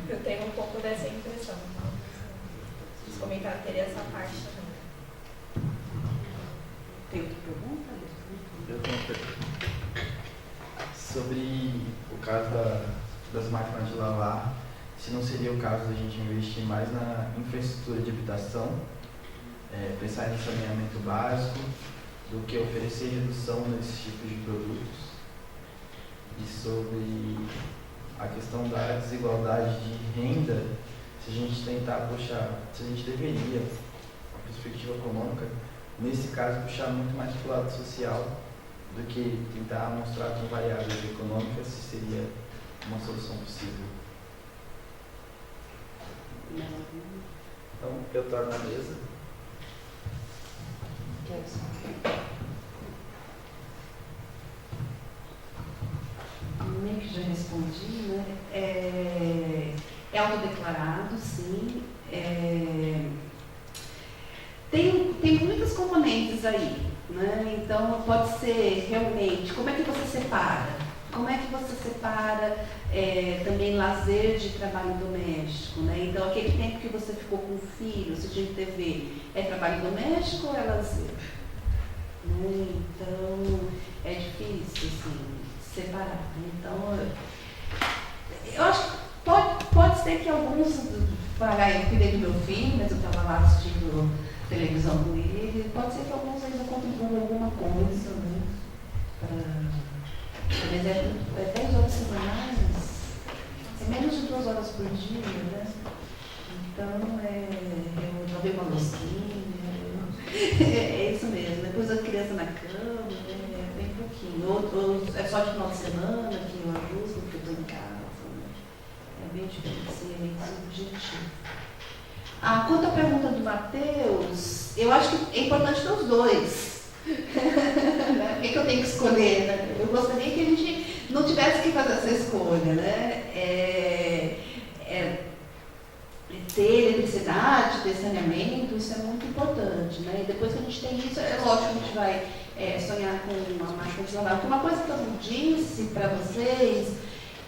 Eu tenho um pouco dessa impressão. Então, os comentários teriam essa parte também. Tem outra pergunta? Eu tenho uma pergunta. Sobre o caso das máquinas de lavar, se não seria o caso da gente investir mais na infraestrutura de habitação, pensar em saneamento básico, do que oferecer redução nesses tipos de produtos. E sobre a questão da desigualdade de renda, se a gente tentar puxar, se a gente deveria, a perspectiva econômica, nesse caso puxar muito mais para o lado social, do que tentar mostrar com variáveis econômicas se seria uma solução possível. Então, eu torno a mesa. Meio que já respondi, né? É autodeclarado, sim. Tem muitas componentes aí, né? Então pode ser realmente, como é que você separa? Como é que você separa também lazer de trabalho doméstico, né? Então aquele tempo que você ficou com o filho, assistindo TV, é trabalho doméstico ou é lazer? Né? Então é difícil, assim, separar. Então eu acho que pode ser que alguns, eu cuidei do meu filho, mas eu estava lá assistindo televisão com ele, pode ser que alguns ainda contribuam alguma coisa, né? Mas é 10 horas semanais, é menos de 2 horas por dia, né? Então, eu lavei uma loucinha, é isso mesmo. Depois a criança na cama, é bem pouquinho. Ou é só de final de semana que eu ajudo, porque eu estou em casa, né? É bem diferente, assim, é bem subjetivo. Quanto à pergunta do Matheus, eu acho que é importante ter os dois. Por que eu tenho que escolher? Né? Eu gostaria que a gente não tivesse que fazer essa escolha. Né? Ter eletricidade, ter saneamento, isso é muito importante. Né? E depois que a gente tem isso, é lógico que a gente vai sonhar com uma máquina de lavar. Porque uma coisa que eu não disse para vocês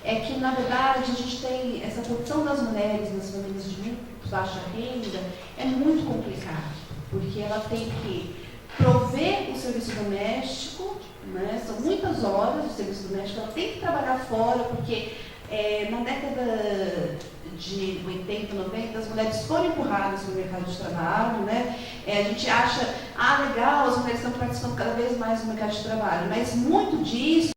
é que, na verdade, a gente tem essa posição das mulheres nas famílias de muito baixa renda, é muito complicado, porque ela tem que prover o serviço doméstico, né? São muitas horas de serviço doméstico, ela tem que trabalhar fora, porque na década de 80, 90, as mulheres foram empurradas para o mercado de trabalho, né? A gente acha, legal, as mulheres estão participando cada vez mais do mercado de trabalho, mas muito disso,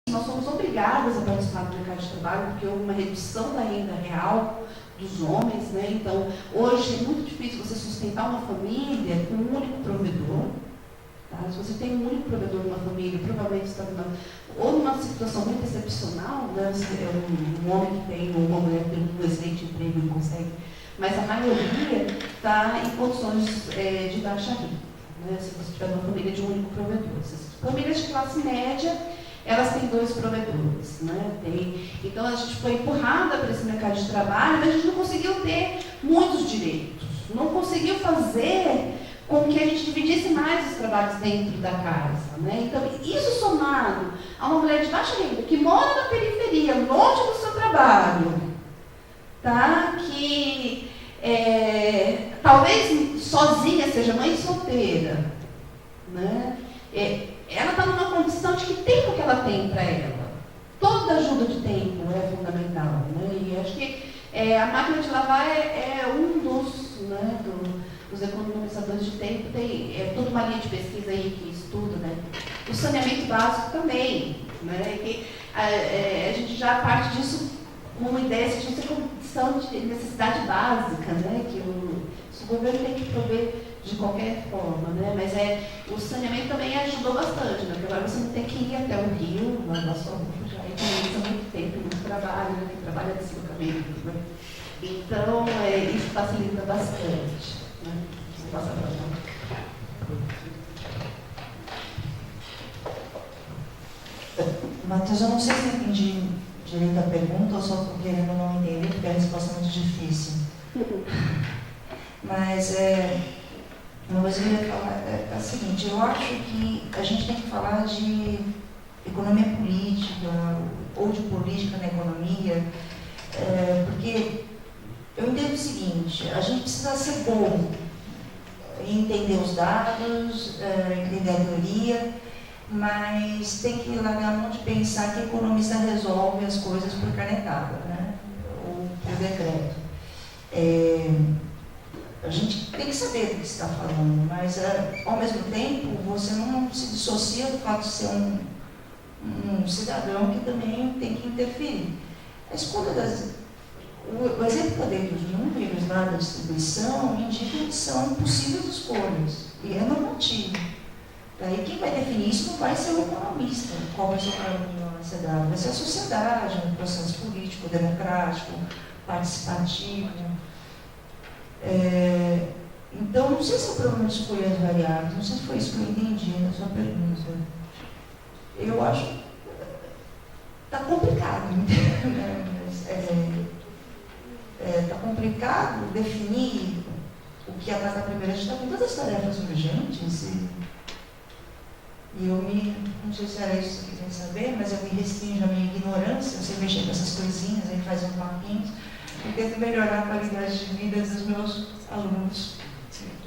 nós somos obrigadas a participar do mercado de trabalho, porque houve uma redução da renda real dos homens, né? Então, hoje é muito difícil você sustentar uma família com um único provedor. Tá? Se você tem um único provedor numa família, provavelmente está numa situação muito excepcional, né? Um homem que tem, ou uma mulher que tem um excelente emprego e não consegue, mas a maioria está em condições de baixa renda. Né? Se você tiver uma família de um único provedor. Famílias de classe média, elas têm 2 provedores, né? Então a gente foi empurrada para esse mercado de trabalho, mas a gente não conseguiu ter muitos direitos, não conseguiu fazer com que a gente dividisse mais os trabalhos dentro da casa, né? Então isso somado a uma mulher de baixa renda que mora na periferia, longe do seu trabalho, tá? Que talvez sozinha, seja mãe solteira, né? ela está numa condição de que tempo que ela tem para ela. Toda ajuda de tempo é fundamental, né? E acho que a máquina de lavar é um dos, né, dos economizadores de tempo. Tem toda uma linha de pesquisa aí que estuda, né? O saneamento básico também, né? Que a gente já parte disso com uma ideia de ser condição de necessidade básica, né? Que o governo tem que prover de qualquer forma, né? Mas o saneamento também ajudou bastante, né? Porque agora você não tem que ir até o rio, na sua rua, já economiza muito tempo, muito trabalho, né? Quem trabalha de deslocamento, né? Então, isso facilita bastante, né? Vou passar para lá. Matheus, eu não sei se eu entendi direito a pergunta ou só estou querendo não entender, porque a resposta é muito difícil. Mas uma coisa que eu ia falar é a seguinte: eu acho que a gente tem que falar de economia política ou de política na economia, porque eu entendo o seguinte: a gente precisa ser bom em entender os dados, entender a teoria, mas tem que largar a mão de pensar que economista resolve as coisas por canetada, né? Ou por decreto. A gente tem que saber do que está falando, mas ao mesmo tempo você não se dissocia do fato de ser um cidadão que também tem que interferir. A escolha o exemplo que eu dei dos números lá da distribuição indica que são possíveis escolhas, e é normativo. Daí quem vai definir isso não vai ser o economista, qual vai ser o caminho a ser dado, vai ser a sociedade, um processo político, democrático, participativo. Então, não sei se é o problema de escolher as variáveis, não sei se foi isso que eu entendi na sua pergunta. Eu acho que está complicado, né? Está complicado definir o que ataca primeiro. A gente está com tantas tarefas urgentes e eu não sei se era isso que você queria saber, mas eu me restringo a minha ignorância, eu sei mexer com essas coisinhas, aí faz um papinho, e tento melhorar a qualidade de vida dos meus alunos,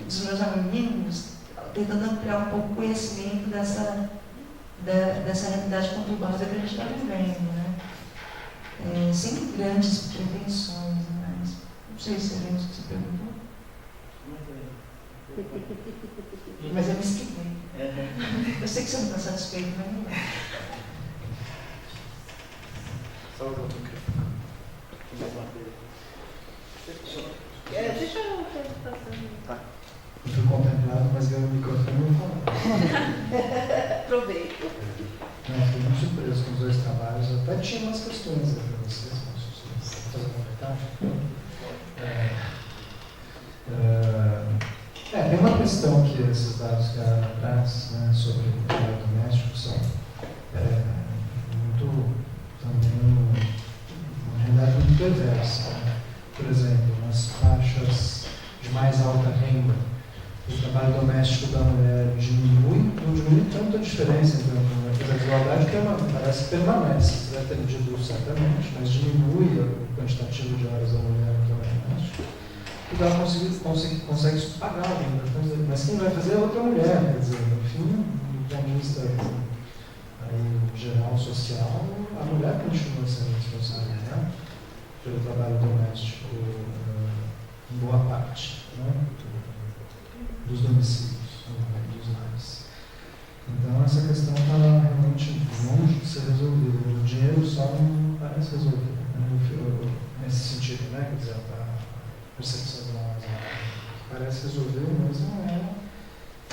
dos meus alunos, tentando ampliar um pouco o conhecimento dessa realidade conturbada que a gente está vivendo, né? Sem grandes pretensões, mas não sei se é isso que você perguntou. Mas eu me esquiei. Eu sei que você não está satisfeito, mas não é. Só o outro microfone. Deixa eu ver. Tá. Eu fui contemplado, mas ganhei o microfone e não falava. Aproveito. Fiquei muito surpreso com os dois trabalhos. Até tinha umas questões aí para vocês, mas vocês fazer uma comentário. Tem uma questão que esses dados que a Ana traz, né, sobre o trabalho doméstico são muito, também, uma realidade muito perversa. Né? Por exemplo, nas faixas de mais alta renda, o trabalho doméstico da mulher diminui, não diminui tanto a diferença entre a desigualdade, que parece que permanece, você deve ter medido certamente, mas diminui o quantitativo de horas da mulher no trabalho doméstico. E ela consegue pagar a renda, mas quem vai fazer é outra mulher, quer dizer, no fim, do ponto de vista geral, social, a mulher continua sendo responsável, né, pelo trabalho doméstico em boa parte, né, dos domicílios, dos lares. Então essa questão está realmente longe de ser resolvida. O dinheiro só não parece resolver, né, nesse sentido, né, quer dizer, a percepção parece resolver, mas não é,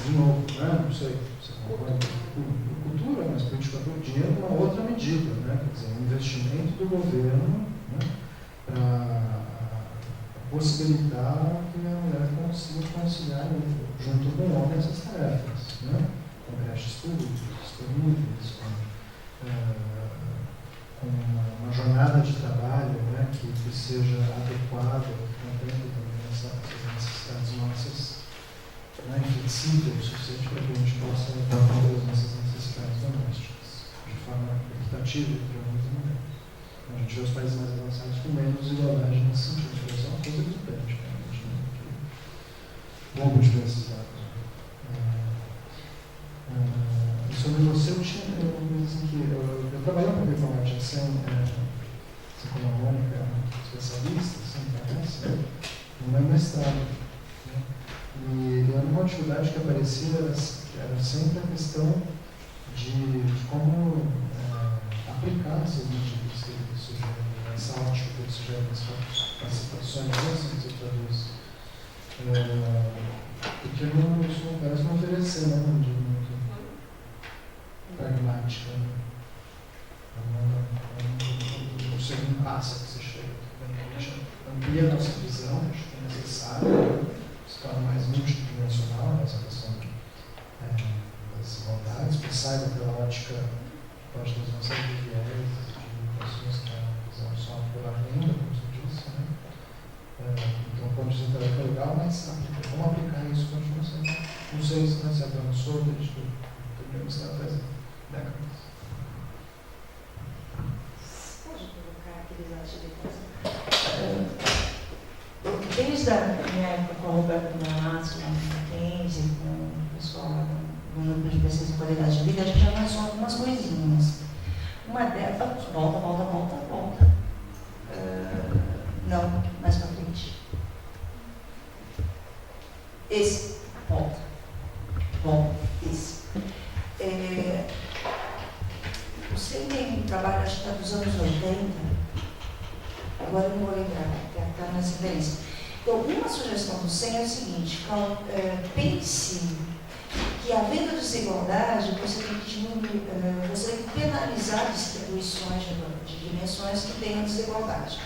de novo, né? Não sei, você concorda com cultura, mas política do dinheiro é uma outra medida, né? Quer dizer, um investimento do governo, né, para possibilitar que a mulher consiga conciliar junto com o homem essas tarefas, né? Com creches públicas, disponíveis, com uma jornada de trabalho, né, que seja adequada, contendo também essas necessidades nossas, né, flexível o suficiente para que a gente possa dar conta das nossas necessidades domésticas, de forma equitativa entre homens e mulheres. A gente vê os países mais avançados com menos desigualdade nesse sentido, isso é uma coisa gritante, realmente, né, que bom de ver esses dados. sobre você, eu tinha uma coisa assim que eu trabalhei um pouco com a adjacência, assim como a Mônica, especialista, assim, parece, né? No meu mestrado. Né? E uma dificuldade que aparecia era sempre a questão de como aplicar esses motivos que ele sugere, essa ótica que ele sugere nas situações assim que você traduz. Porque isso parece não oferecer, né? Muito pragmática. Né? O segundo passo que você chega. A gente amplia a nossa visão, acho que é necessário, se torna mais multidimensional essa questão das desigualdades, que sai daquela ótica pode ter uma série de viés, de pessoas que têm visão só pela renda, como você disse, né? Então, o ponto de vista é legal, mas como aplicar isso continua sendo. Não sei se você avançou desde que terminamos essa décadas. Pode colocar aqueles atividades? Desde a minha época com o Roberto Manasco, na Mackenzie, com o pessoal lá no núcleo de pesquisa em qualidade de vida, a gente já avançou algumas coisinhas. Uma delas, volta. Não, mais pra frente. Esse, volta. Bom, esse. Você tem um trabalho, acho que está dos anos 80, agora eu não vou lembrar, está nas referências. Então, uma sugestão do SEM é o seguinte: pense que, havendo desigualdade, você tem que diminuir, você tem que penalizar distribuições de dimensões que tenham desigualdade.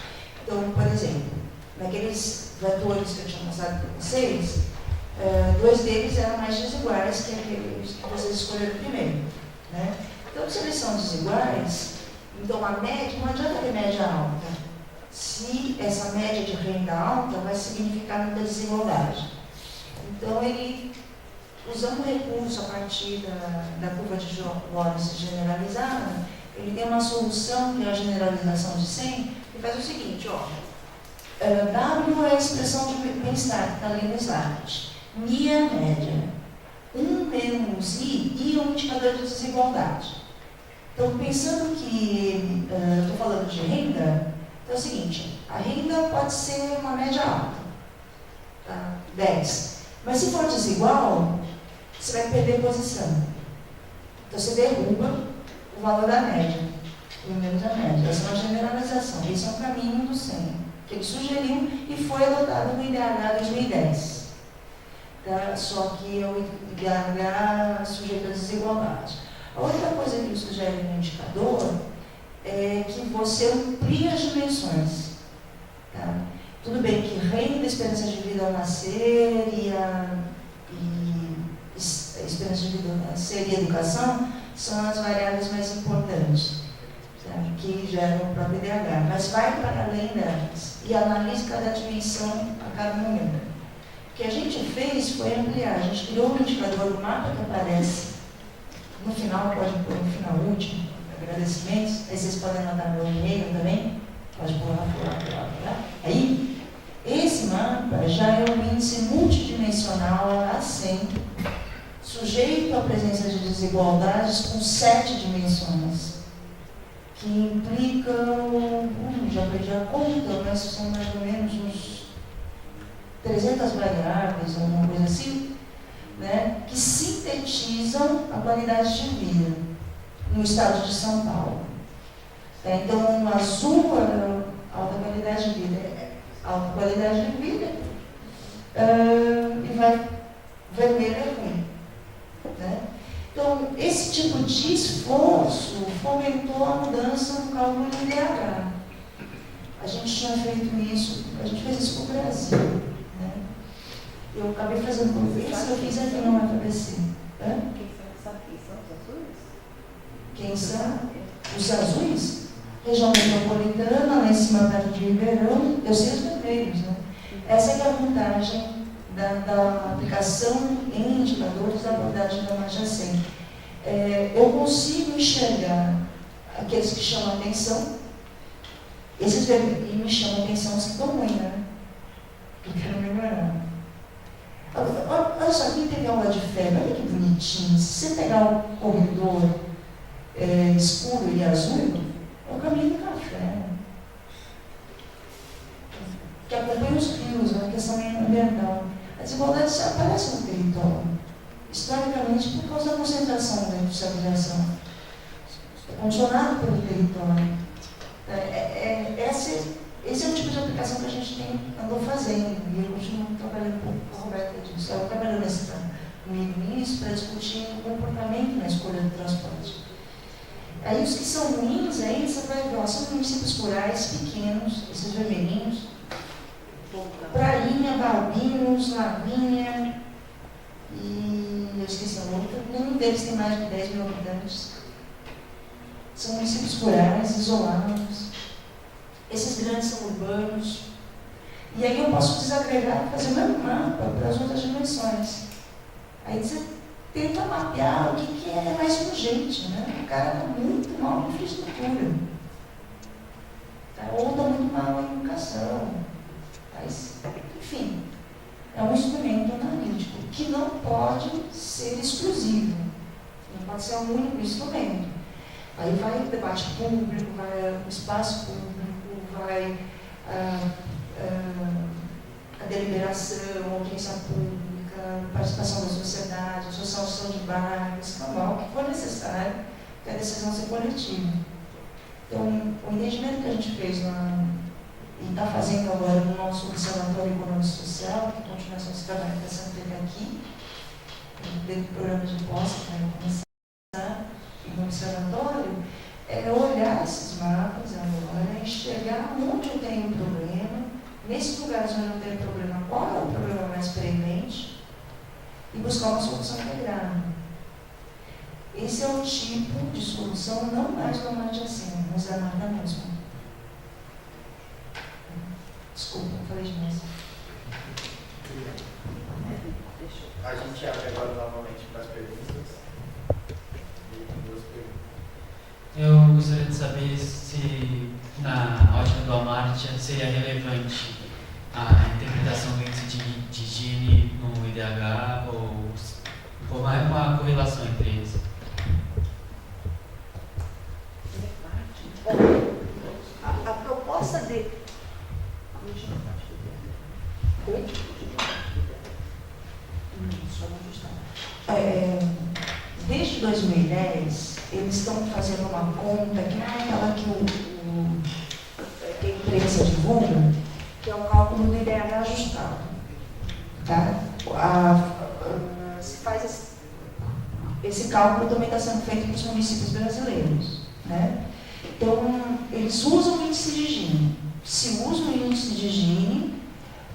Então, por exemplo, naqueles vetores que eu tinha mostrado para vocês, 2 deles eram mais desiguais que aqueles que vocês escolheram primeiro. Né? Então, se eles são desiguais, então a média, não adianta ter média alta, se essa média de renda alta vai significar muita desigualdade. Então, ele, usando o recurso a partir da curva de Lorentz generalizada, ele tem uma solução, que é a generalização de 100, que faz o seguinte, ó, W é a expressão de bem-estar, que está ali no slide. Mi é a média. 1 menos I é um indicador de desigualdade. Então, pensando que estou falando de renda, então é o seguinte, a renda pode ser uma média alta, tá? 10. Mas se for desigual, você vai perder posição. Então, você derruba o valor da média, o menos a média. Essa é uma generalização. Esse é um caminho do 100, que ele sugeriu e foi adotado no IDH 2010. Tá? Só que é o IDH sujeito à desigualdade. A outra coisa que ele sugere no indicador é que você amplia as dimensões. Tá? Tudo bem que renda, esperança de vida ao nascer e esperança de vida ao nascer e educação são as variáveis mais importantes, tá? Que geram o próprio IDH. Mas vai para além delas e analisa cada dimensão a cada momento. O que a gente fez foi ampliar. A gente criou um indicador do mapa que aparece no final, pode pôr no final último, agradecimentos. Aí vocês podem mandar meu e-mail também, pode pôr lá. Aí, esse mapa já é um índice multidimensional a 100, sujeito à presença de desigualdades com 7 dimensões, que implicam, já perdi a conta, mas são mais ou menos uns 300 variáveis, alguma coisa assim, né, que sintetizam a qualidade de vida no estado de São Paulo. Então, o azul é alta qualidade de vida, e vermelho é ruim. Né? Então, esse tipo de esforço fomentou a mudança no cálculo do IDH. A gente tinha feito isso, a gente fez isso para o Brasil. Né? Eu acabei fazendo por isso, eu fiz aqui no FABC. Quem são? Os azuis? Região metropolitana, lá em cima perto de Ribeirão, eu sei os vermelhos. Né? Essa é a vantagem da aplicação em indicadores da abordagem da margem 100. Eu consigo enxergar aqueles que chamam a atenção, esses vermelhos, e me chamam a atenção os que estão ruins, né? Eu quero melhorar. Olha só, quem teve aula de febre, olha que bonito. bonitinha. Se você pegar um corredor escuro e azul, é o caminho do café. Que acompanha os rios, é uma questão ambiental. A desigualdade se aparece no território, historicamente por causa da concentração da industrialização. É condicionado pelo território. Esse é o tipo de aplicação que a gente andou fazendo, e eu continuo trabalhando um pouco com a Roberta disso. Ela trabalhou comigo nisso para discutir o comportamento na escolha do transporte. Aí os que são ruins, aí você vai ver, são municípios rurais pequenos, esses vermelhinhos, Prainha, Balbinos, Lavínia, e eu esqueci o outro, nenhum deles tem mais de 10 mil habitantes. São municípios rurais, isolados. Esses grandes são urbanos. E aí eu posso desagregar e fazer o mesmo mapa para as outras dimensões. Aí você tenta mapear o que é mais urgente, né? O cara está muito mal em infraestrutura. Ou está muito mal em educação. Enfim, é um instrumento analítico que não pode ser exclusivo. Não pode ser um único instrumento. Aí vai o debate público, vai o espaço público, vai a deliberação, a audiência pública, a participação da sociedade, a associação de bairros, o que for necessário para a decisão ser coletiva. Então, o entendimento que a gente fez e está fazendo agora no nosso Observatório Econômico e Social, que continuação desse trabalho que está sendo feito aqui, dentro do programa de pós, que vai começar, e no Observatório, é olhar esses mapas agora, enxergar onde eu tenho problema, nesses lugares onde eu tenho problema, qual é o problema mais premente, e buscar uma solução integrada. Esse é o tipo de solução não mais romântica assim, mas amada mesmo. Desculpa, não falei demais. A gente abre agora novamente para as perguntas. Eu gostaria de saber se, na ótica do Amartya, seria relevante a interpretação do índice de Gini no IDH ou mais uma correlação entre eles. A proposta de... Desde 2010, eles estão fazendo uma conta que não é aquela que a imprensa divulga, que é o cálculo do IDH ajustado. Tá? Se faz esse cálculo também está sendo feito para os municípios brasileiros. Né? Então, eles usam o índice de Gini. Se usa o índice de Gini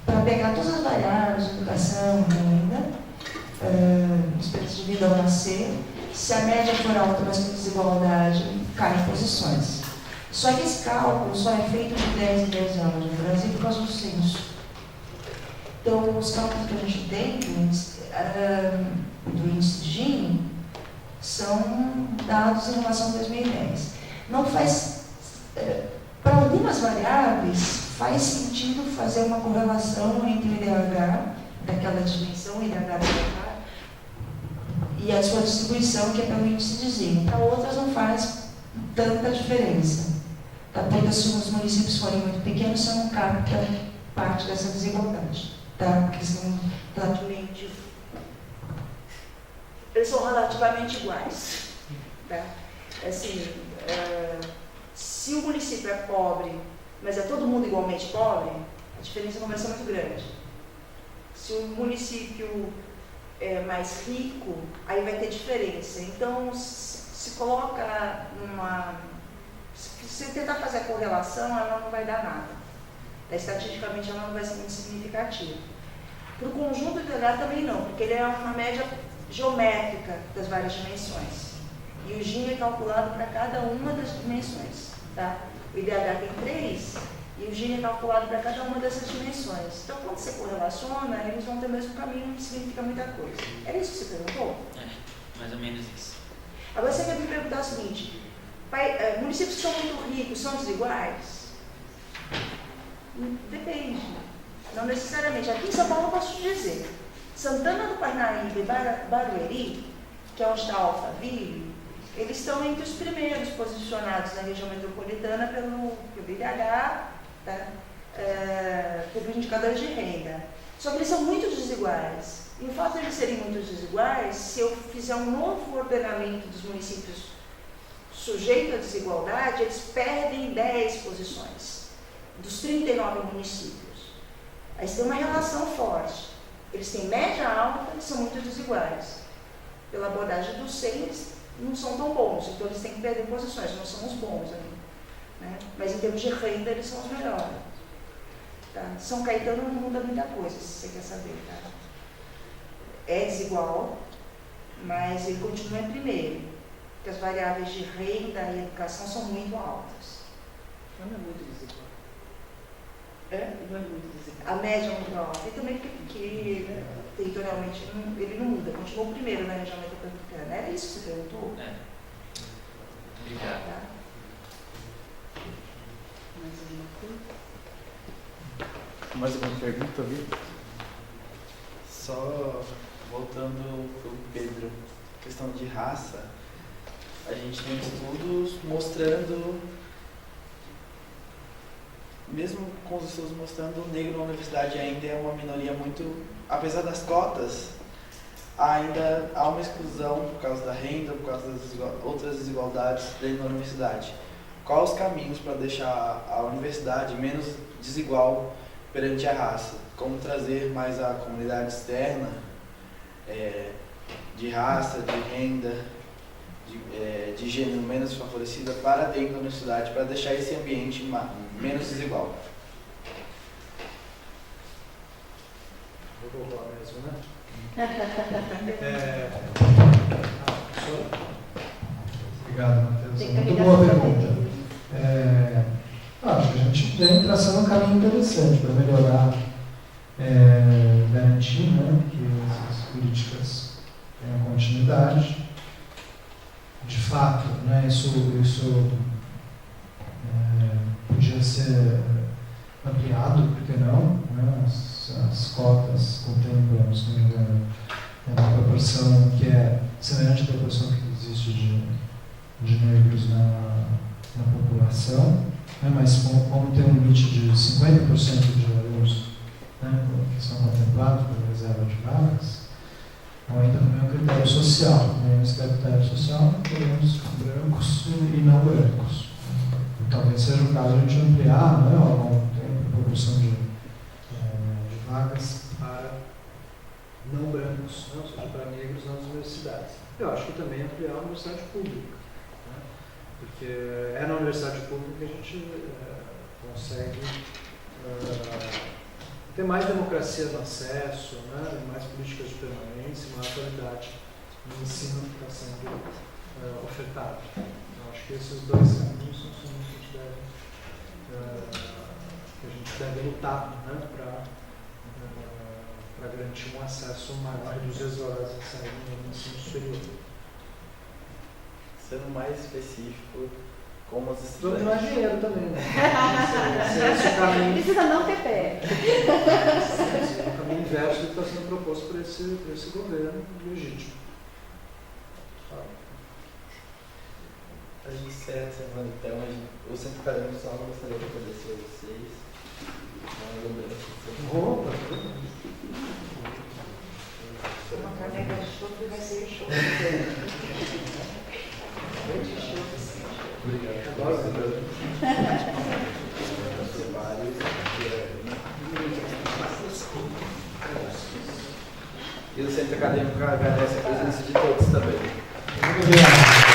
para pegar todas as variáveis, educação, renda, experiência de vida ao nascer. Se a média for alta, mas com desigualdade, cai em posições. Só que esse cálculo só é feito de 10 em 10 anos no Brasil por causa do censo. Então, os cálculos que a gente tem do índice de Gini são dados em relação a 2010. Não faz... para algumas variáveis, faz sentido fazer uma correlação entre o IDH, daquela dimensão, o IDH e a sua distribuição, que é pelo índice de Gini. Para outras não faz tanta diferença. Tá? Porque se os municípios forem muito pequenos, você não capta parte dessa desigualdade. Tá? Porque são relativamente... Eles são relativamente iguais. Tá? Assim, se o município é pobre, mas é todo mundo igualmente pobre, a diferença começa muito grande. Se o município é mais rico, aí vai ter diferença. Então, se coloca se você tentar fazer a correlação, ela não vai dar nada. Estatisticamente, ela não vai ser muito significativa. Para o conjunto integral também não, porque ele é uma média geométrica das várias dimensões. E o Gini é calculado para cada uma das dimensões. Tá? O IDH tem 3, e o Gini é calculado para cada uma dessas dimensões. Então, quando você correlaciona, eles vão ter o mesmo caminho, não significa muita coisa. Era isso que você perguntou? Mais ou menos isso. Agora você quer me perguntar o seguinte: municípios que são muito ricos são desiguais? Depende. Não necessariamente. Aqui em São Paulo eu posso te dizer. Santana do Parnaíba e Barueri que é onde está Alphaville, eles estão entre os primeiros posicionados na região metropolitana pelo IDH, tá? Pelos indicadores de renda. Só que eles são muito desiguais. E o fato de eles serem muito desiguais, se eu fizer um novo ordenamento dos municípios sujeito à desigualdade, eles perdem 10 posições dos 39 municípios. Aí você tem uma relação forte. Eles têm média alta e são muito desiguais. Pela abordagem do SEI, eles não são tão bons, então eles têm que perder posições, não são os bons ainda, né? Mas em termos de renda, eles são os melhores. Tá? São Caetano não muda muita coisa, se você quer saber. Tá? É desigual, mas ele continua em primeiro, porque as variáveis de renda e educação são muito altas. Não é muito desigual. Não é muito desigual. A média é muito alta. E também porque territorialmente ele não muda, continua o primeiro na região metropolitana. Era isso que você perguntou? Obrigado. Tá? Mais alguma coisa? Mais alguma pergunta, Vitor? Só voltando para o Pedro, questão de raça, a gente tem estudos mostrando, mesmo com os estudos mostrando, o negro na universidade ainda é uma minoria muito, apesar das cotas, ainda há uma exclusão por causa da renda, por causa das outras desigualdades dentro da universidade. Quais os caminhos para deixar a universidade menos desigual perante a raça? Como trazer mais a comunidade externa, de raça, de renda, de gênero menos favorecida para dentro da universidade, para deixar esse ambiente menos desigual? Vou roubar mesmo, né? Obrigado, Matheus. Muito boa pergunta. Acho que a gente vem traçando um caminho interessante para melhorar, garantir, né, que essas políticas tenham continuidade. De fato, né, isso podia ser ampliado, por que não? Né? As cotas contemplam, se não me engano, uma proporção que é semelhante à proporção que existe de negros na população, né? Mas como tem um limite de 50% de alunos, né, que são contemplados pela reserva de vagas, então ainda também é um critério social. Né? Esse critério social teremos brancos e não brancos. Talvez seja o caso de a gente ampliar, né, ao longo do tempo, a proporção de vagas Para não brancos, né? Ou seja, para negros nas universidades. Eu acho que também ampliar a universidade pública, né? Porque é na universidade pública que a gente consegue ter mais democracia no acesso, né? Mais políticas de permanência, maior qualidade no ensino que está sendo ofertado. Eu acho que esses dois caminhos são os que a gente deve lutar, né? Para garantir um acesso maior, reduzir as horas de saída no ensino superior. Sendo mais específico, como os Vamos estudantes... ganhar dinheiro também, né? Esse é o caminho, Precisa não ter pé. esse é o caminho inverso do que está sendo proposto por esse governo legítimo. A gente encerra a semana, então, o Centro Acadêmico só gostaria de agradecer a vocês. Uma lembrança. Opa! Uma caneca de chope vai ser show. Obrigado. Adoro. E o Centro Acadêmico agradece a presença de todos também. Muito obrigado.